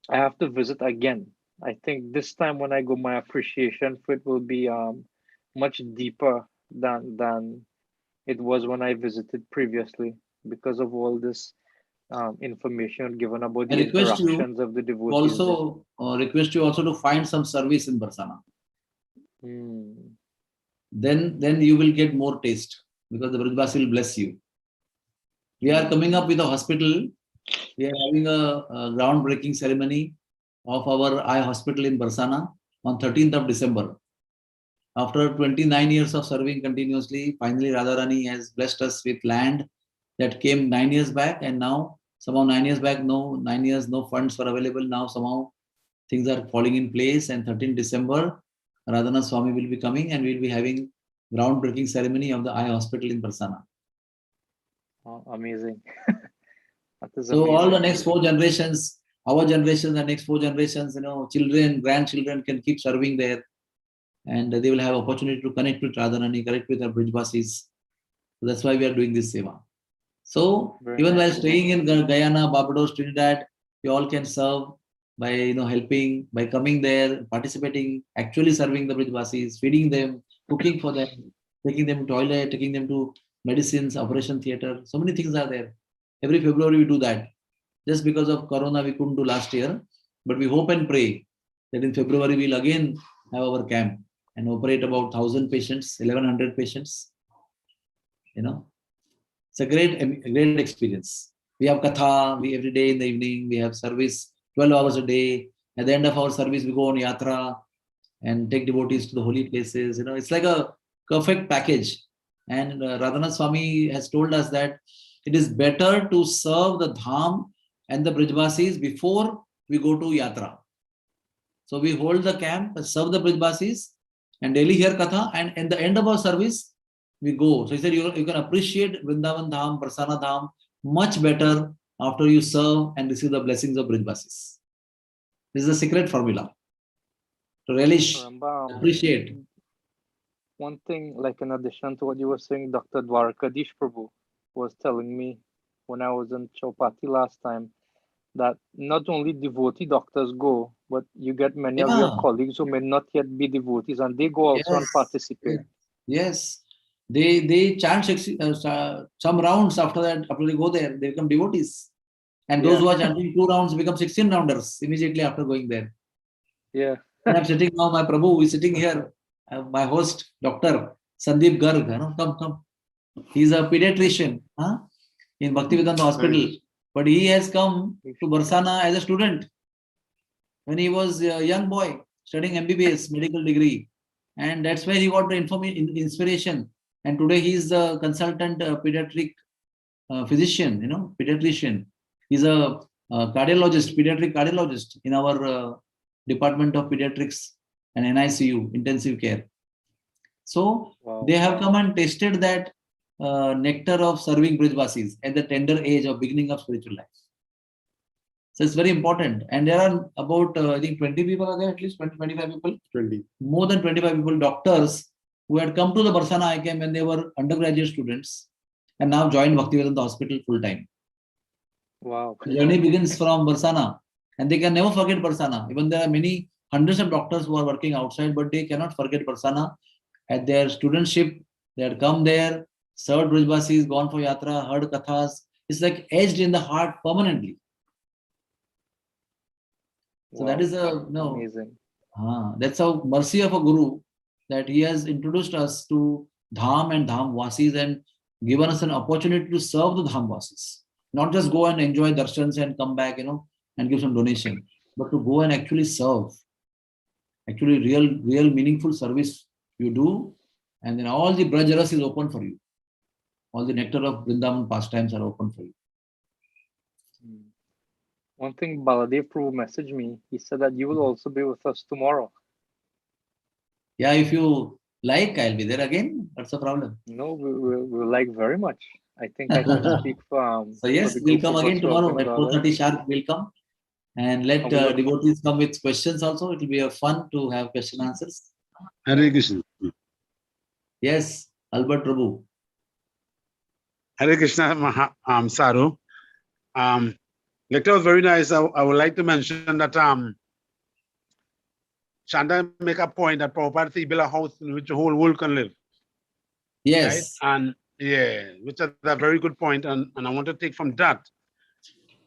I have to visit again. I think this time when I go, my appreciation for it will be much deeper than it was when I visited previously, because of all this information given about I the request you interactions of the to devotees there. also request you also to find some service in Barsana. Hmm. Then you will get more taste because the Brajbasi will bless you. We are coming up with a hospital. We are having a groundbreaking ceremony of our eye hospital in Barsana on 13th of December. After 29 years of serving continuously, finally Radharani has blessed us with land that came 9 years back, and now somehow 9 years back, no funds were available. Now somehow things are falling in place, and 13th December, Radhana Swami will be coming and we'll be having groundbreaking ceremony of the eye hospital in Barsana. Oh, amazing. That is So all the amazing. next 4 generations, our generation, the next 4 generations, children, grandchildren can keep serving there, and they will have opportunity to connect with Radharani, connect with our Brijbasis. So that's why we are doing this seva. So Very even while nice. staying in Guyana, Barbados, Trinidad, you all can serve by helping, by coming there, participating, actually serving the Brijbasis, feeding them, cooking for them, taking them to toilet, taking them to medicines, operation theater. So many things are there. Every February we do that. Just because of Corona, we couldn't do last year, but we hope and pray that in February we'll again have our camp and operate about 1,000 patients, 1,100 patients. It's a great experience. We have katha, we every day in the evening, we have service 12 hours a day. At the end of our service, we go on yatra and take devotees to the holy places. It's like a perfect package. And Radhanath Swami has told us that it is better to serve the dham and the Brijbasis before we go to yatra. So we hold the camp, serve the Brijbasis, and daily hear katha, and at the end of our service, we go. So he said you can appreciate Vrindavan Dham, Barsana Dham much better after you serve and receive the blessings of Brijbasis. This is the secret formula. To relish, appreciate. One thing, like in addition to what you were saying, Dr. Dwarkadish Prabhu was telling me when I was in Chowpatty last time, that not only devotee doctors go, but you get many of your colleagues who may not yet be devotees, and they go also and participate. Yes. They chant some rounds after that, after they go there, they become devotees. And those who are chanting 2 rounds become 16 rounders immediately after going there. Yeah. And I'm sitting now, my Prabhu is sitting here, my host, Dr. Sandeep Garg, come. He's a pediatrician in Bhaktivedanta Hospital. But he has come to Barsana as a student when he was a young boy studying MBBS medical degree. And that's where he got the inspiration. And today he is a consultant pediatric physician, pediatrician. He's a cardiologist, pediatric cardiologist in our Department of Pediatrics and NICU, intensive care. So they have come and tasted that nectar of serving Brijbasis at the tender age of beginning of spiritual life. So it's very important. And there are about, I think 20 people are there, at least 20, 25 people. 20. More than 25 people, doctors, who had come to the Barsana I camp when they were undergraduate students and now joined Bhaktivedanta Hospital full time. Wow. The journey begins from Barsana, and they can never forget Barsana. Even there are many hundreds of doctors who are working outside, but they cannot forget Barsana. At their studentship, they had come there, served Brijbasis, gone for yatra, heard kathas. It's like edged in the heart permanently. So that is amazing. That's a mercy of a guru that he has introduced us to Dham and Dham Vasis and given us an opportunity to serve the Dham Vasis. Not just go and enjoy darshans and come back, and give some donation, but to go and actually serve. Actually, real meaningful service you do, and then all the Brajaras is open for you. All the nectar of Vrindavan pastimes are open for you. One thing Baladev Prabhu messaged me, he said that you will also be with us tomorrow. Yeah, if you like, I'll be there again. What's the problem? No, we like very much. I think I can speak for so yes, for the we'll group come of again us who have tomorrow been at gathered. 4:30 sharp. We'll come. And let And we look- devotees come with questions also. It will be a fun to have question answers. Hare Krishna. Yes, Albert Prabhu. Hare Krishna, Saru. Lecture was very nice. I would like to mention that Shanta make a point that Prabhupada said build a house in which the whole world can live. Yes. Right? And yeah, which is a very good point. And I want to take from that.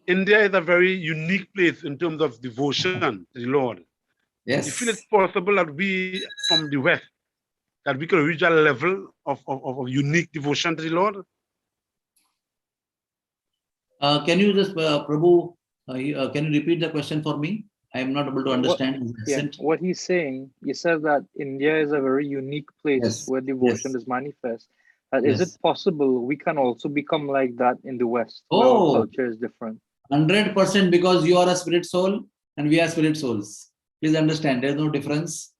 India is a very unique place in terms of devotion to the Lord. Yes. You feel it's possible that we from the West, that we could reach a level of unique devotion to the Lord? Can you just, Prabhu, can you repeat the question for me? I am not able to understand his accent. What he's saying, he says that India is a very unique place Yes, where devotion yes. is manifest. Is it Yes. possible we can also become like that in the West, where our Oh, culture is different? 100%, because you are a spirit soul and we are spirit souls. Please understand, there is no difference.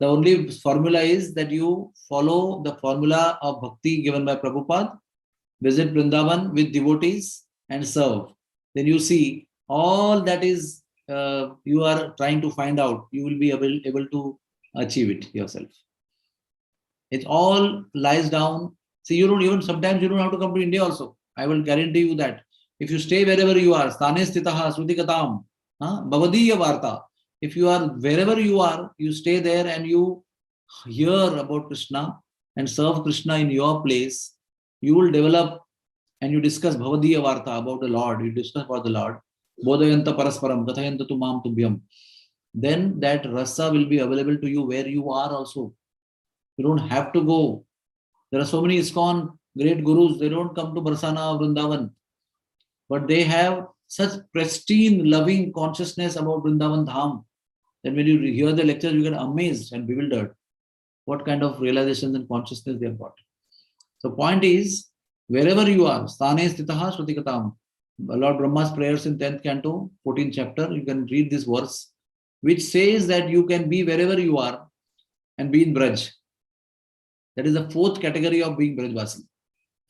The only formula is that you follow the formula of bhakti given by Prabhupada, visit Vrindavan with devotees and serve. Then you see all that is you are trying to find out, you will be able to achieve it yourself. It all lies down. See, you don't even, sometimes you don't have to come to India also. I will guarantee you that. If you stay wherever you are, sthane sthitaha sudikatam, bhavadiya varta. If you are wherever you are, you stay there and you hear about Krishna and serve Krishna in your place, you will develop and you discuss bhavadiya varta about the Lord. You discuss about the Lord. Bodhayanta parasparam, kathayanta tu mam tubhyam. Then that rasa will be available to you where you are also. You don't have to go. There are so many ISKCON great gurus, they don't come to Barsana or Vrindavan. But they have such pristine, loving consciousness about Vrindavan Dham that when you hear the lectures, you get amazed and bewildered what kind of realizations and consciousness they have got. So point is, wherever you are, sthane sthitaha shrutikatam. Lord Brahma's prayers in 10th canto, 14th chapter, you can read this verse, which says that you can be wherever you are and be in Braj. That is the fourth category of being Brajvasi.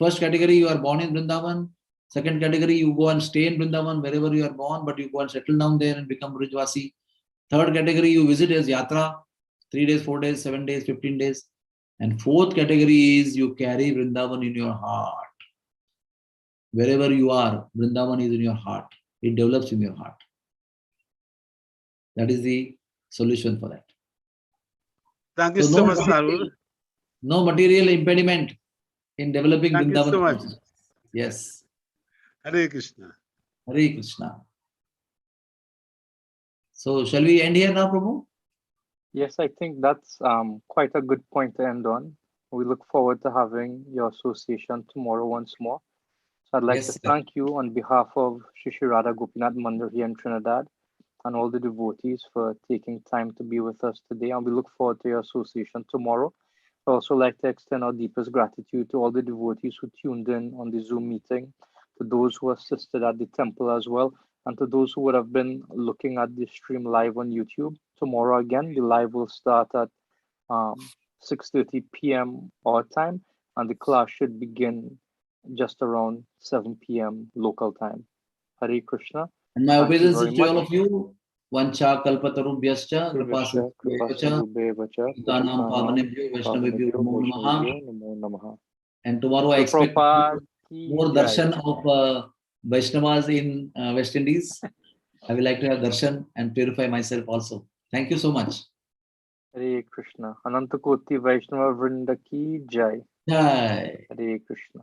First category, you are born in Vrindavan. Second category, you go and stay in Vrindavan wherever you are born, but you go and settle down there and become Brajvasi. Third category, you visit as Yatra, 3 days, 4 days, 7 days, 15 days. And fourth category is you carry Vrindavan in your heart. Wherever you are, Vrindavan is in your heart. It develops in your heart. That is the solution for that. Thank you so much, material, Saru. no material impediment in developing Thank you Vrindavan. so much. Yes. Hare Krishna. Hare Krishna. So shall we end here now, Prabhu? Yes, I think that's quite a good point to end on. We look forward to having your association tomorrow once more. So I'd like Yes, to sir. thank you on behalf of Shri Shri Radha Gopinath Mandir here in Trinidad and all the devotees for taking time to be with us today. And we look forward to your association tomorrow. I'd also like to extend our deepest gratitude to all the devotees who tuned in on the Zoom meeting, to those who assisted at the temple as well, and to those who would have been looking at the stream live on YouTube. Tomorrow again, the live will start at 6:30 p.m. our time, and the class should begin just around 7 p.m. local time. Hare Krishna. And my Thank you obeisances very to all much. of you. Vancha kalpatarubhyascha Kripasya kripasu Kripasindubheva-cha, Tanam Patitanam Pavanebhyo Vaishnavebhyo Pavanebhyo Namo Namaha. Vaishnavebhyo Namo Namaha. And tomorrow I Shri expect Prabhupada ki more jai. darshan of Vaishnavas in West Indies. I will like to have darshan and purify myself also. Thank you so much. Hare Krishna. Anantakoti Vaishnava Vrinda ki jai. Jai. Hare Krishna.